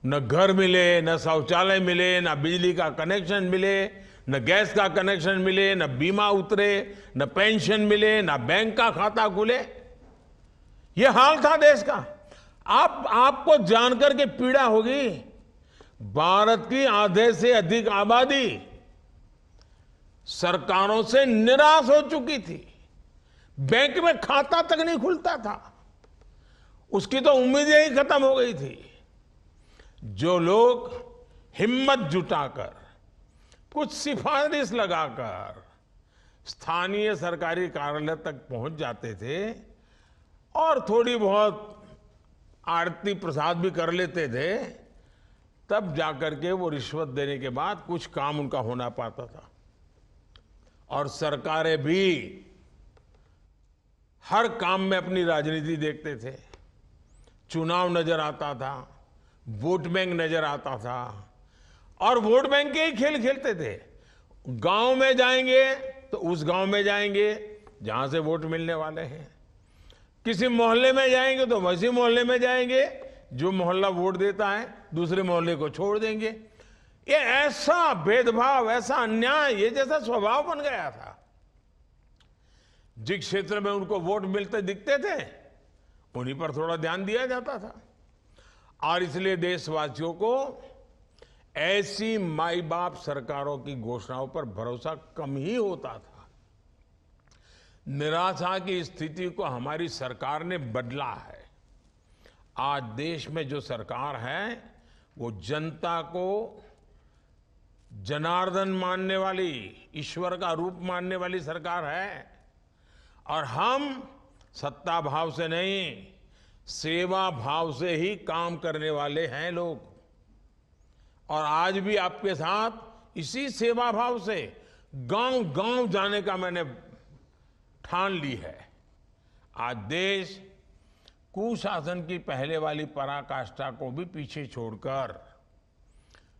न घर मिले, न शौचालय मिले, न बिजली का कनेक्शन मिले, न गैस का कनेक्शन मिले, न बीमा उतरे, न पेंशन मिले, न बैंक का खाता खुले। ये हाल था देश का। आपको जानकर के पीड़ा होगी, भारत की आधे से अधिक आबादी सरकारों से निराश हो चुकी थी। बैंक में खाता तक नहीं खुलता था, उसकी तो उम्मीदें ही खत्म हो गई थी। जो लोग हिम्मत जुटाकर, कुछ सिफारिश लगाकर स्थानीय सरकारी कार्यालय तक पहुंच जाते थे और थोड़ी बहुत आरती प्रसाद भी कर लेते थे, तब जाकर के वो रिश्वत देने के बाद कुछ काम उनका होना पाता था। और सरकारें भी हर काम में अपनी राजनीति देखते थे। चुनाव नजर आता था, वोट बैंक नजर आता था, और वोट बैंक के ही खेल खेलते थे। गांव में जाएंगे तो उस गांव में जाएंगे जहां से वोट मिलने वाले हैं, किसी मोहल्ले में जाएंगे तो वैसे मोहल्ले में जाएंगे जो मोहल्ला वोट देता है, दूसरे मोहल्ले को छोड़ देंगे। ये ऐसा भेदभाव, ऐसा अन्याय, ये जैसा स्वभाव बन गया था। जिस क्षेत्र में उनको वोट मिलते दिखते थे उन्हीं पर थोड़ा ध्यान दिया जाता था। और इसलिए देशवासियों को ऐसी माई बाप सरकारों की घोषणाओं पर भरोसा कम ही होता था। निराशा की स्थिति को हमारी सरकार ने बदला है। आज देश में जो सरकार है वो जनता को जनार्दन मानने वाली, ईश्वर का रूप मानने वाली सरकार है। और हम सत्ता भाव से नहीं, सेवा भाव से ही काम करने वाले हैं लोग। और आज भी आपके साथ इसी सेवा भाव से गांव-गांव जाने का मैंने ठान ली है। आज देश कुशासन की पहले वाली पराकाष्ठा को भी पीछे छोड़कर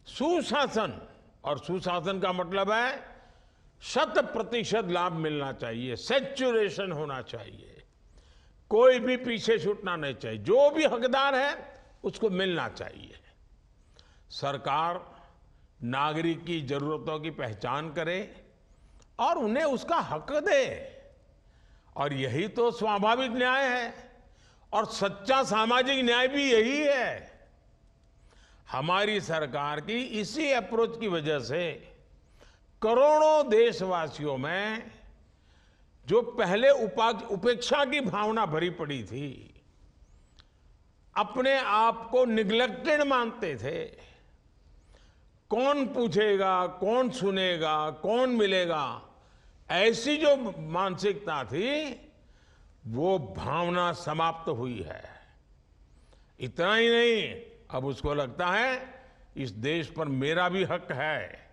सुशासन, और सुशासन का मतलब है 100% लाभ मिलना चाहिए, सैचुरेशन होना चाहिए, कोई भी पीछे छूटना नहीं चाहिए, जो भी हकदार है उसको मिलना चाहिए। सरकार नागरिक की जरूरतों की पहचान करे और उन्हें उसका हक दे, और यही तो स्वाभाविक न्याय है। और सच्चा सामाजिक न्याय भी यही है। हमारी सरकार की इसी अप्रोच की वजह से करोड़ों देशवासियों में जो पहले उपेक्षा की भावना भरी पड़ी थी, अपने आप को निग्लेक्टेड मानते थे, कौन पूछेगा, कौन सुनेगा, कौन मिलेगा, ऐसी जो मानसिकता थी वो भावना समाप्त हुई है। इतना ही नहीं, अब उसको लगता है इस देश पर मेरा भी हक है,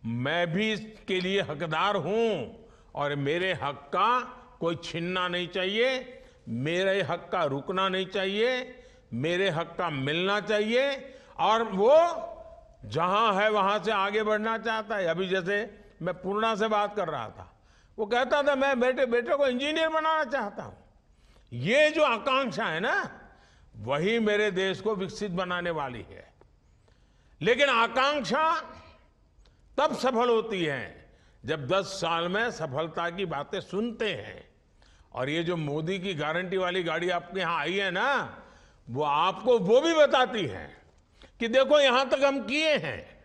मैं भी इसके लिए हकदार हूं और मेरे हक का कोई छीनना नहीं चाहिए, मेरे हक का रुकना नहीं चाहिए, मेरे हक का मिलना चाहिए, और वो जहां है वहां से आगे बढ़ना चाहता है। अभी जैसे मैं पूर्णा से बात कर रहा था, वो कहता था मैं बेटे को इंजीनियर बनाना चाहता हूं। ये जो आकांक्षा है ना, वही मेरे देश को विकसित बनाने वाली है। लेकिन आकांक्षा तब सफल होती है जब 10 साल में सफलता की बातें सुनते हैं। और ये जो मोदी की गारंटी वाली गाड़ी आपके यहां आई है ना, वो आपको वो भी बताती है कि देखो यहां तक हम किए हैं।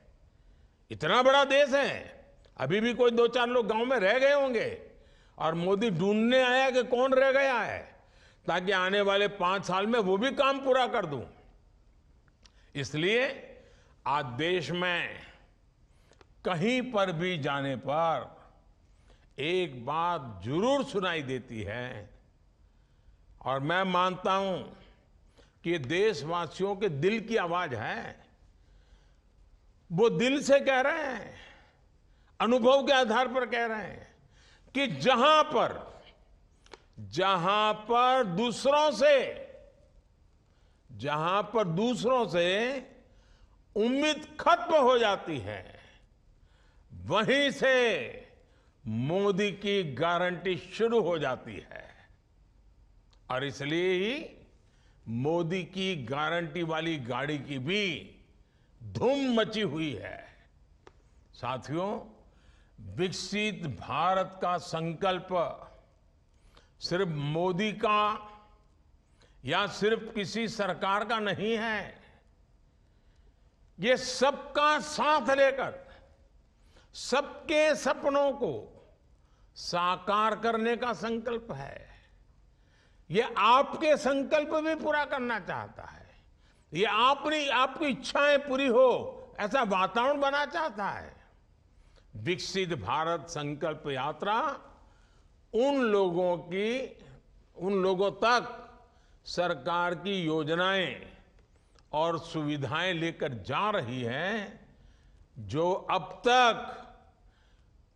इतना बड़ा देश है, अभी भी कोई 2-4 लोग गांव में रह गए होंगे, और मोदी ढूंढने आया कि कौन रह गया है, ताकि आने वाले 5 साल में वो भी काम पूरा कर दूं। इसलिए आज देश में कहीं पर भी जाने पर एक बात जरूर सुनाई देती है, और मैं मानता हूं कि ये देशवासियों के दिल की आवाज है। वो दिल से कह रहे हैं, अनुभव के आधार पर कह रहे हैं कि जहां पर दूसरों से उम्मीद खत्म हो जाती है, वहीं से मोदी की गारंटी शुरू हो जाती है। और इसलिए ही मोदी की गारंटी वाली गाड़ी की भी धूम मची हुई है। साथियों, विकसित भारत का संकल्प सिर्फ मोदी का या सिर्फ किसी सरकार का नहीं है। ये सबका साथ लेकर सबके सपनों को साकार करने का संकल्प है। ये आपके संकल्प भी पूरा करना चाहता है। ये आपकी इच्छाएं पूरी हो, ऐसा वातावरण बना चाहता है। विकसित भारत संकल्प यात्रा उन लोगों तक सरकार की योजनाएं और सुविधाएं लेकर जा रही है, जो अब तक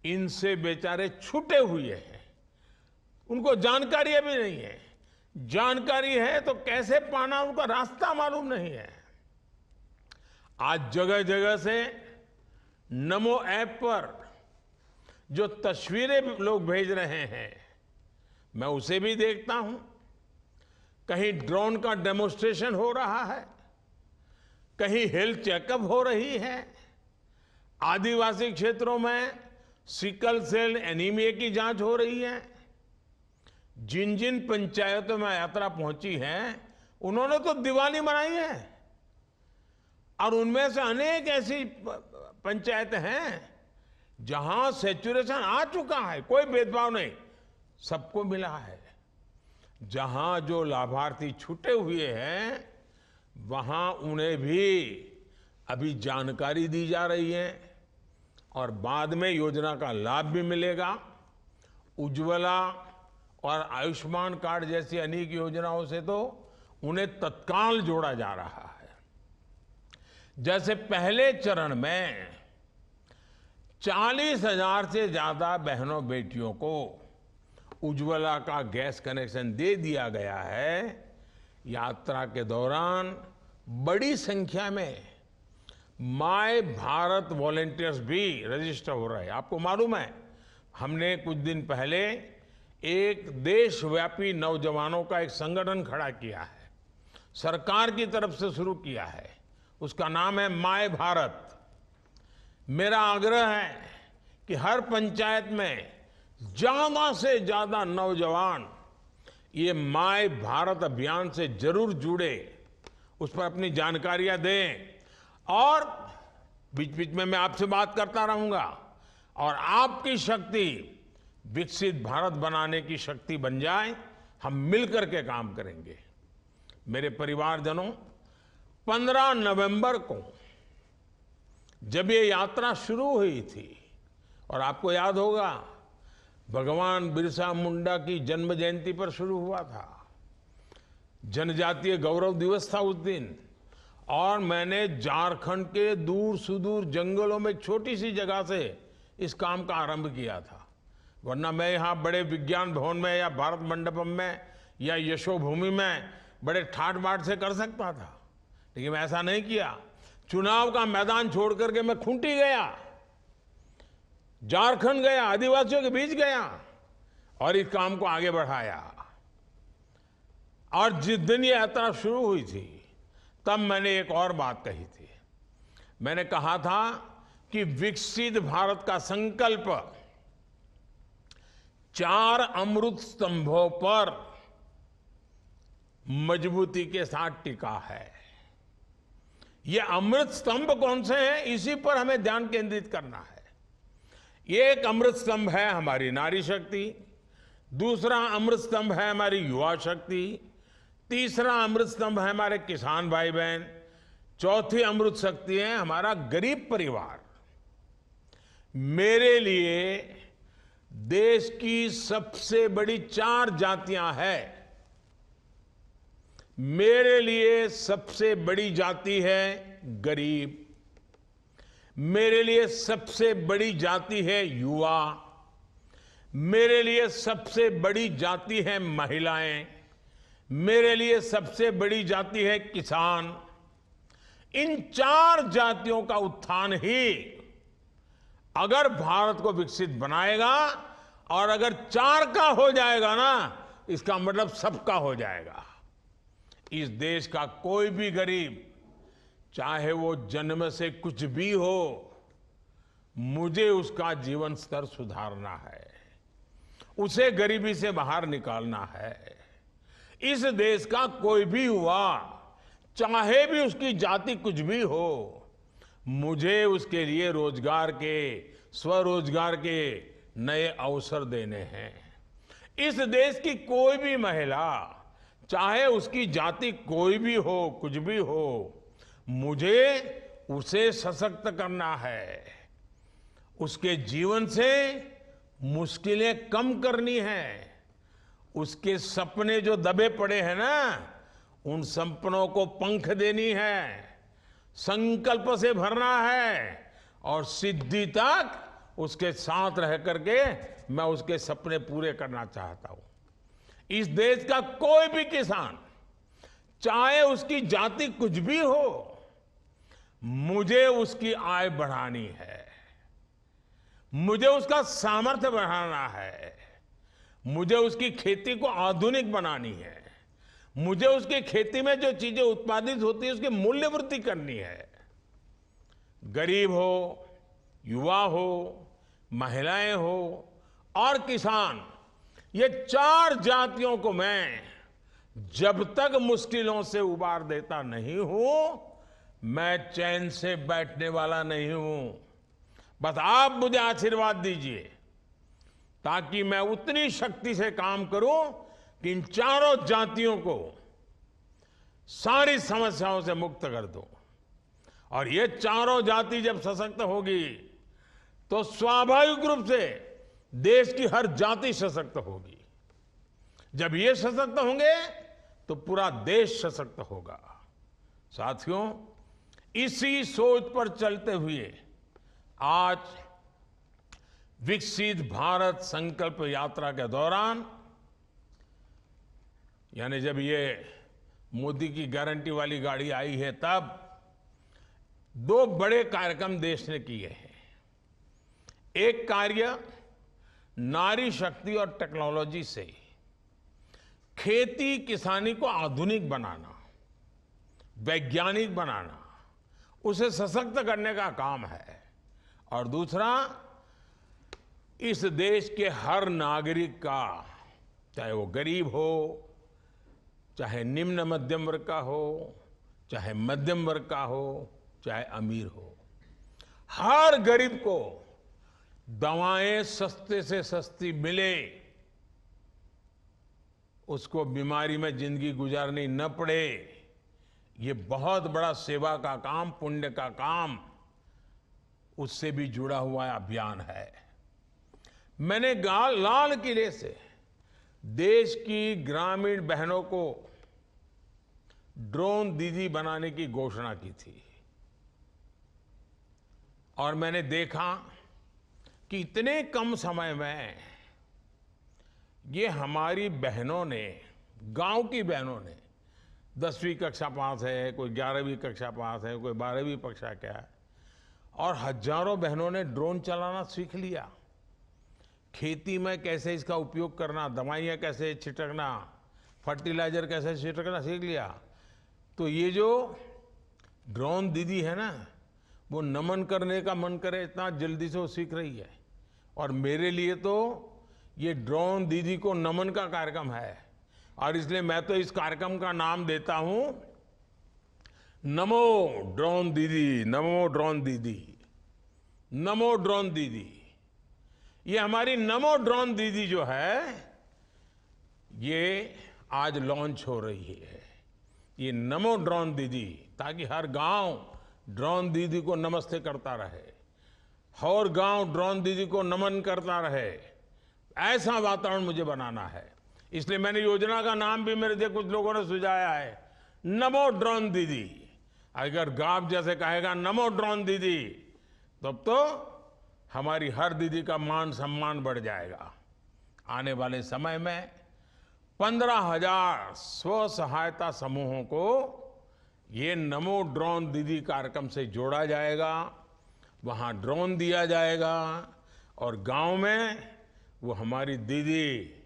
इनसे बेचारे छूटे हुए हैं। उनको जानकारी भी नहीं है। जानकारी है तो कैसे पाना, उनका रास्ता मालूम नहीं है। आज जगह जगह से नमो ऐप पर जो तस्वीरें लोग भेज रहे हैं, मैं उसे भी देखता हूं। कहीं ड्रोन का डेमोन्स्ट्रेशन हो रहा है, कहीं हेल्थ चेकअप हो रही है। आदिवासी क्षेत्रों में सिकल सेल एनीमिया की जांच हो रही है। जिन जिन पंचायतों में यात्रा पहुंची है, उन्होंने तो दिवाली मनाई है, और उनमें से अनेक ऐसी पंचायतें हैं जहां सैचुरेशन आ चुका है। कोई भेदभाव नहीं, सबको मिला है। जहां जो लाभार्थी छूटे हुए हैं, वहां उन्हें भी अभी जानकारी दी जा रही है, और बाद में योजना का लाभ भी मिलेगा। उज्ज्वला और आयुष्मान कार्ड जैसी अनेक योजनाओं से तो उन्हें तत्काल जोड़ा जा रहा है। जैसे पहले चरण में 40,000 से ज्यादा बहनों बेटियों को उज्ज्वला का गैस कनेक्शन दे दिया गया है। यात्रा के दौरान बड़ी संख्या में माय भारत वॉलंटियर्स भी रजिस्टर हो रहे हैं। आपको मालूम है, हमने कुछ दिन पहले एक देशव्यापी नौजवानों का एक संगठन खड़ा किया है, सरकार की तरफ से शुरू किया है। उसका नाम है माय भारत। मेरा आग्रह है कि हर पंचायत में ज्यादा से ज्यादा नौजवान ये माय भारत अभियान से जरूर जुड़े, उस पर अपनी जानकारियां दें, और बीच बीच में मैं आपसे बात करता रहूंगा, और आपकी शक्ति विकसित भारत बनाने की शक्ति बन जाए। हम मिलकर के काम करेंगे। मेरे परिवारजनों, 15 नवंबर को जब ये यात्रा शुरू हुई थी, और आपको याद होगा भगवान बिरसा मुंडा की जन्म जयंती पर शुरू हुआ था, जनजातीय गौरव दिवस था उस दिन, और मैंने झारखंड के दूर सुदूर जंगलों में एक छोटी सी जगह से इस काम का आरंभ किया था। वरना मैं यहाँ बड़े विज्ञान भवन में या भारत मंडपम में या यशोभूमि में बड़े ठाट बाट से कर सकता था, लेकिन मैं ऐसा नहीं किया। चुनाव का मैदान छोड़ करके मैं खूंटी गया, झारखंड गया, आदिवासियों के बीच गया और इस काम को आगे बढ़ाया। और जिस दिन ये यात्रा शुरू हुई थी तब मैंने एक और बात कही थी। मैंने कहा था कि विकसित भारत का संकल्प 4 अमृत स्तंभों पर मजबूती के साथ टिका है। ये अमृत स्तंभ कौन से हैं, इसी पर हमें ध्यान केंद्रित करना है। एक अमृत स्तंभ है हमारी नारी शक्ति, दूसरा अमृत स्तंभ है हमारी युवा शक्ति, तीसरा अमृत स्तंभ है हमारे किसान भाई बहन, चौथी अमृत शक्ति है हमारा गरीब परिवार। मेरे लिए देश की सबसे बड़ी 4 जातियां हैं। मेरे लिए सबसे बड़ी जाति है गरीब, मेरे लिए सबसे बड़ी जाति है युवा, मेरे लिए सबसे बड़ी जाति है महिलाएं, मेरे लिए सबसे बड़ी जाति है किसान। इन 4 जातियों का उत्थान ही अगर भारत को विकसित बनाएगा, और अगर 4 का हो जाएगा ना, इसका मतलब सबका हो जाएगा। इस देश का कोई भी गरीब, चाहे वो जन्म से कुछ भी हो, मुझे उसका जीवन स्तर सुधारना है, उसे गरीबी से बाहर निकालना है। इस देश का कोई भी युवा, चाहे भी उसकी जाति कुछ भी हो, मुझे उसके लिए रोजगार के, स्वरोजगार के नए अवसर देने हैं। इस देश की कोई भी महिला, चाहे उसकी जाति कोई भी हो, कुछ भी हो, मुझे उसे सशक्त करना है, उसके जीवन से मुश्किलें कम करनी है, उसके सपने जो दबे पड़े हैं ना, उन सपनों को पंख देनी है, संकल्प से भरना है, और सिद्धि तक उसके साथ रह करके मैं उसके सपने पूरे करना चाहता हूं। इस देश का कोई भी किसान, चाहे उसकी जाति कुछ भी हो, मुझे उसकी आय बढ़ानी है, मुझे उसका सामर्थ्य बढ़ाना है, मुझे उसकी खेती को आधुनिक बनानी है, मुझे उसकी खेती में जो चीजें उत्पादित होती है उसकी मूल्य वृद्धि करनी है। गरीब हो, युवा हो, महिलाएं हो और किसान, ये 4 जातियों को मैं जब तक मुश्किलों से उबार देता नहीं हूं, मैं चैन से बैठने वाला नहीं हूं। बस आप मुझे आशीर्वाद दीजिए ताकि मैं उतनी शक्ति से काम करूं कि इन 4 जातियों को सारी समस्याओं से मुक्त कर दूं। और ये 4 जाति जब सशक्त होगी तो स्वाभाविक रूप से देश की हर जाति सशक्त होगी। जब ये सशक्त होंगे तो पूरा देश सशक्त होगा। साथियों, इसी सोच पर चलते हुए आज विकसित भारत संकल्प यात्रा के दौरान, यानी जब ये मोदी की गारंटी वाली गाड़ी आई है, तब 2 बड़े कार्यक्रम देश ने किए हैं। एक कार्य नारी शक्ति और टेक्नोलॉजी से खेती किसानी को आधुनिक बनाना, वैज्ञानिक बनाना, उसे सशक्त करने का काम है। और दूसरा, इस देश के हर नागरिक का, चाहे वो गरीब हो, चाहे निम्न मध्यम वर्ग का हो, चाहे मध्यम वर्ग का हो, चाहे अमीर हो, हर गरीब को दवाएं सस्ते से सस्ती मिले, उसको बीमारी में जिंदगी गुजारनी न पड़े। ये बहुत बड़ा सेवा का काम, पुण्य का काम, उससे भी जुड़ा हुआ अभियान है। मैंने लाल किले से देश की ग्रामीण बहनों को ड्रोन दीदी बनाने की घोषणा की थी, और मैंने देखा कि इतने कम समय में ये हमारी बहनों ने गांव की बहनों ने 10वीं कक्षा पास है, कोई 11वीं कक्षा पास है, कोई 12वीं कक्षा क्या है, और हजारों बहनों ने ड्रोन चलाना सीख लिया। खेती में कैसे इसका उपयोग करना, दवाइयाँ कैसे छिड़कना, फर्टिलाइजर कैसे छिड़कना सीख लिया। तो ये जो ड्रोन दीदी है ना, वो नमन करने का मन करे इतना जल्दी से वो सीख रही है। और मेरे लिए तो ये ड्रोन दीदी को नमन का कार्यक्रम है, और इसलिए मैं तो इस कार्यक्रम का नाम देता हूं नमो ड्रोन दीदी, नमो ड्रोन दीदी, नमो ड्रोन दीदी। ये हमारी नमो ड्रोन दीदी जो है ये आज लॉन्च हो रही है। ये नमो ड्रोन दीदी, ताकि हर गांव ड्रोन दीदी को नमस्ते करता रहे, हर गांव ड्रोन दीदी को नमन करता रहे, ऐसा वातावरण मुझे बनाना है। इसलिए मैंने योजना का नाम भी मेरे से कुछ लोगों ने सुझाया है, नमो ड्रोन दीदी। अगर गांव जैसे कहेगा नमो ड्रोन दीदी, तब तो हमारी हर दीदी का मान सम्मान बढ़ जाएगा। आने वाले समय में 15,000 स्व सहायता समूहों को ये नमो ड्रोन दीदी कार्यक्रम से जोड़ा जाएगा, वहाँ ड्रोन दिया जाएगा, और गांव में वो हमारी दीदी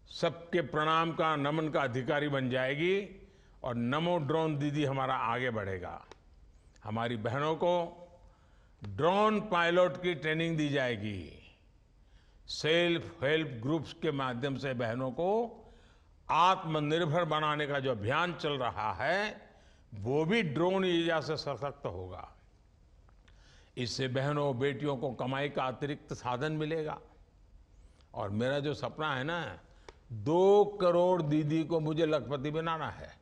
सबके प्रणाम का, नमन का अधिकारी बन जाएगी, और नमो ड्रोन दीदी हमारा आगे बढ़ेगा। हमारी बहनों को ड्रोन पायलट की ट्रेनिंग दी जाएगी। सेल्फ हेल्प ग्रुप्स के माध्यम से बहनों को आत्मनिर्भर बनाने का जो अभियान चल रहा है वो भी ड्रोन ऊर्जा से सशक्त होगा। इससे बहनों बेटियों को कमाई का अतिरिक्त साधन मिलेगा। और मेरा जो सपना है ना, 2 करोड़ दीदी को मुझे लखपति बनाना है।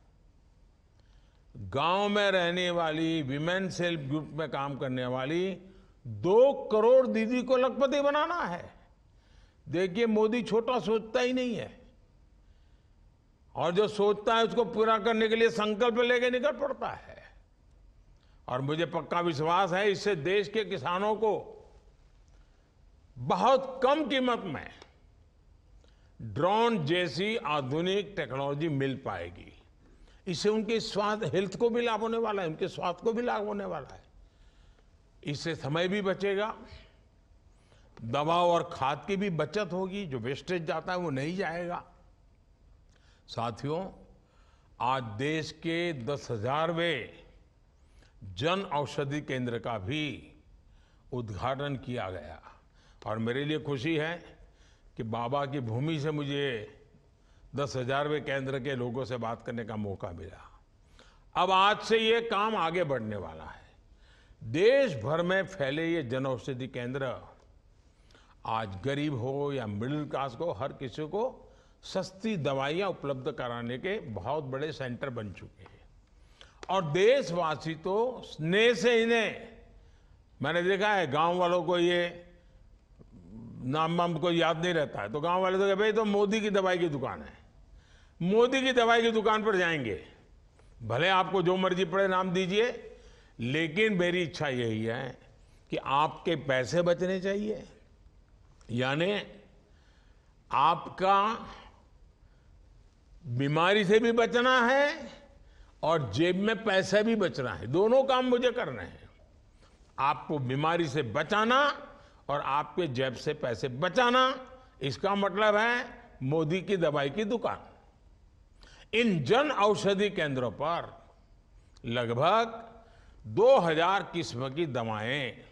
गांव में रहने वाली विमेन सेल्फ ग्रुप में काम करने वाली 2 करोड़ दीदी को लखपति बनाना है। देखिए, मोदी छोटा सोचता ही नहीं है, और जो सोचता है उसको पूरा करने के लिए संकल्प लेके निकल पड़ता है। और मुझे पक्का विश्वास है इससे देश के किसानों को बहुत कम कीमत में ड्रोन जैसी आधुनिक टेक्नोलॉजी मिल पाएगी। इससे उनके स्वास्थ्य, हेल्थ को भी लाभ होने वाला है, उनके स्वास्थ्य को भी लाभ होने वाला है। इससे समय भी बचेगा, दवा और खाद की भी बचत होगी, जो वेस्टेज जाता है वो नहीं जाएगा। साथियों, आज देश के 10,000वें जन औषधि केंद्र का भी उद्घाटन किया गया, और मेरे लिए खुशी है कि बाबा की भूमि से मुझे 10,000वें केंद्र के लोगों से बात करने का मौका मिला। अब आज से ये काम आगे बढ़ने वाला है। देश भर में फैले ये जन औषधि केंद्र आज गरीब हो या मिडिल क्लास को, हर किसी को सस्ती दवाइयाँ उपलब्ध कराने के बहुत बड़े सेंटर बन चुके हैं। और देशवासी तो स्नेह से इन्हें, मैंने देखा है गांव वालों को ये नाम वाम को याद नहीं रहता है, तो गांव वाले तो कहते भाई तो मोदी की दवाई की दुकान है, मोदी की दवाई की दुकान पर जाएंगे, भले आपको जो मर्जी पड़े नाम दीजिए, लेकिन मेरी इच्छा यही है कि आपके पैसे बचने चाहिए, यानी आपका बीमारी से भी बचना है और जेब में पैसे भी बचना है। दोनों काम मुझे करने हैं, आपको बीमारी से बचाना और आपके जेब से पैसे बचाना। इसका मतलब है मोदी की दवाई की दुकान। इन जन औषधि केंद्रों पर लगभग 2000 किस्म की दवाएं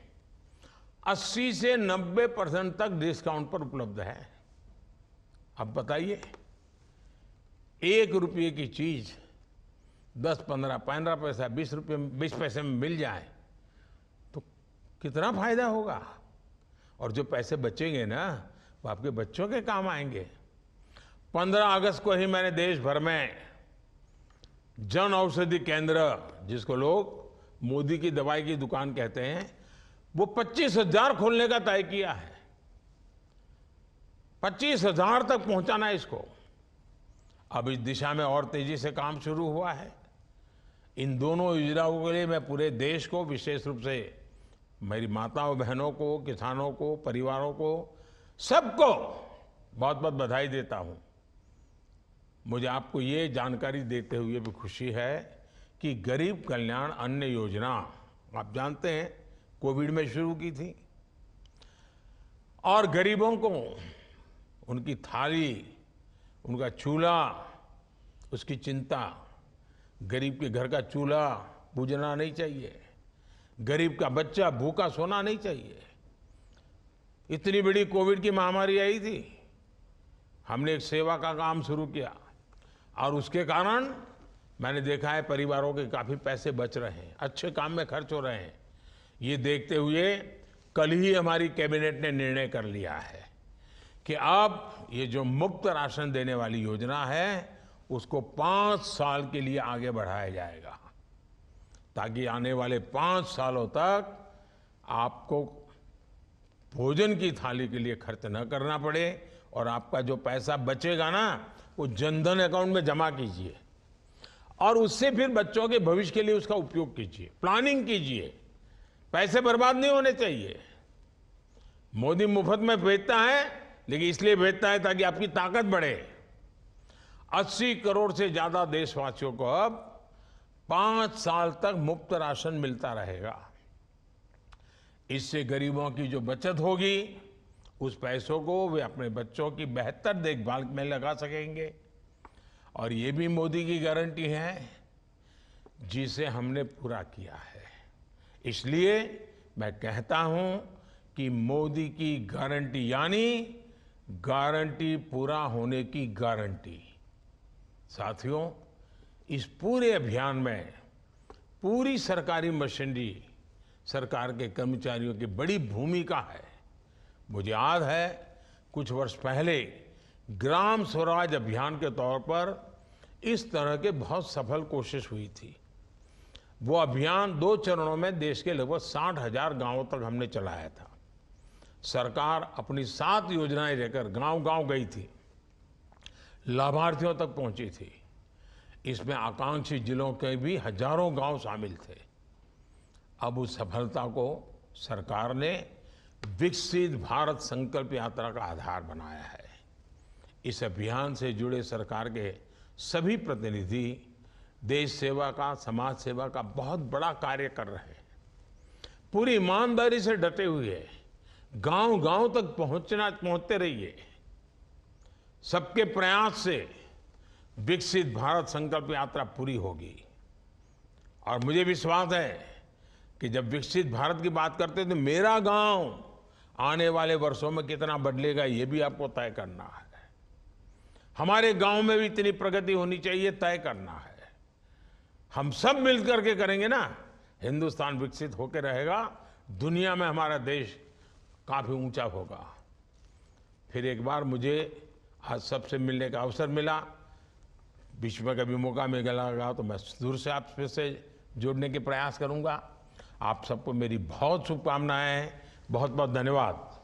80 से 90% तक डिस्काउंट पर उपलब्ध है। अब बताइए, 1 रुपये की चीज 10, 15, 15 पैसा, 20 पैसे में मिल जाए तो कितना फायदा होगा। और जो पैसे बचेंगे ना, वो आपके बच्चों के काम आएंगे। 15 अगस्त को ही मैंने देश भर में जन औषधि केंद्र, जिसको लोग मोदी की दवाई की दुकान कहते हैं, वो 25,000 खोलने का तय किया है। 25,000 तक पहुंचाना है इसको। अब इस दिशा में और तेजी से काम शुरू हुआ है। इन दोनों योजनाओं के लिए मैं पूरे देश को, विशेष रूप से मेरी माताओं बहनों को, किसानों को, परिवारों को, सबको बहुत बहुत बधाई देता हूं। मुझे आपको ये जानकारी देते हुए भी खुशी है कि गरीब कल्याण अन्न योजना आप जानते हैं कोविड में शुरू की थी और गरीबों को उनकी थाली, उनका चूल्हा, उसकी चिंता। गरीब के घर का चूल्हा बुझना नहीं चाहिए, गरीब का बच्चा भूखा सोना नहीं चाहिए। इतनी बड़ी कोविड की महामारी आई थी, हमने एक सेवा का काम शुरू किया और उसके कारण मैंने देखा है परिवारों के काफ़ी पैसे बच रहे हैं, अच्छे काम में खर्च हो रहे हैं। ये देखते हुए कल ही हमारी कैबिनेट ने निर्णय कर लिया है कि अब ये जो मुफ्त राशन देने वाली योजना है उसको 5 साल के लिए आगे बढ़ाया जाएगा, ताकि आने वाले 5 सालों तक आपको भोजन की थाली के लिए खर्च न करना पड़े और आपका जो पैसा बचेगा ना वो जनधन अकाउंट में जमा कीजिए और उससे फिर बच्चों के भविष्य के लिए उसका उपयोग कीजिए, प्लानिंग कीजिए। पैसे बर्बाद नहीं होने चाहिए। मोदी मुफ्त में भेजता है, लेकिन इसलिए भेजता है ताकि आपकी ताकत बढ़े। 80 करोड़ से ज्यादा देशवासियों को अब 5 साल तक मुफ्त राशन मिलता रहेगा। इससे गरीबों की जो बचत होगी उस पैसों को वे अपने बच्चों की बेहतर देखभाल में लगा सकेंगे। और ये भी मोदी की गारंटी है जिसे हमने पूरा किया है। इसलिए मैं कहता हूं कि मोदी की गारंटी यानी गारंटी पूरा होने की गारंटी। साथियों, इस पूरे अभियान में पूरी सरकारी मशीनरी, सरकार के कर्मचारियों की बड़ी भूमिका है। मुझे याद है कुछ वर्ष पहले ग्राम स्वराज अभियान के तौर पर इस तरह के बहुत सफल कोशिश हुई थी। वो अभियान 2 चरणों में देश के लगभग 60,000 गांवों तक हमने चलाया था। सरकार अपनी 7 योजनाएं लेकर गांव-गांव गई थी, लाभार्थियों तक पहुंची थी। इसमें आकांक्षी जिलों के भी हजारों गांव शामिल थे। अब उस सफलता को सरकार ने विकसित भारत संकल्प यात्रा का आधार बनाया है। इस अभियान से जुड़े सरकार के सभी प्रतिनिधि देश सेवा का, समाज सेवा का बहुत बड़ा कार्य कर रहे हैं। पूरी ईमानदारी से डटे हुए गांव-गांव तक पहुंचते रहिए। सबके प्रयास से विकसित भारत संकल्प यात्रा पूरी होगी। और मुझे विश्वास है कि जब विकसित भारत की बात करते हैं तो मेरा गांव आने वाले वर्षों में कितना बदलेगा ये भी आपको तय करना है। हमारे गांव में भी इतनी प्रगति होनी चाहिए, तय करना है। हम सब मिलकर के करेंगे ना, हिंदुस्तान विकसित होकर रहेगा, दुनिया में हमारा देश काफी ऊंचा होगा। फिर एक बार मुझे आज सबसे मिलने का अवसर मिला। बीच में कभी मौका मिलेगा तो मैं दूर से आपसे जुड़ने के प्रयास करूंगा। आप सबको मेरी बहुत शुभकामनाएं हैं। बहुत बहुत धन्यवाद।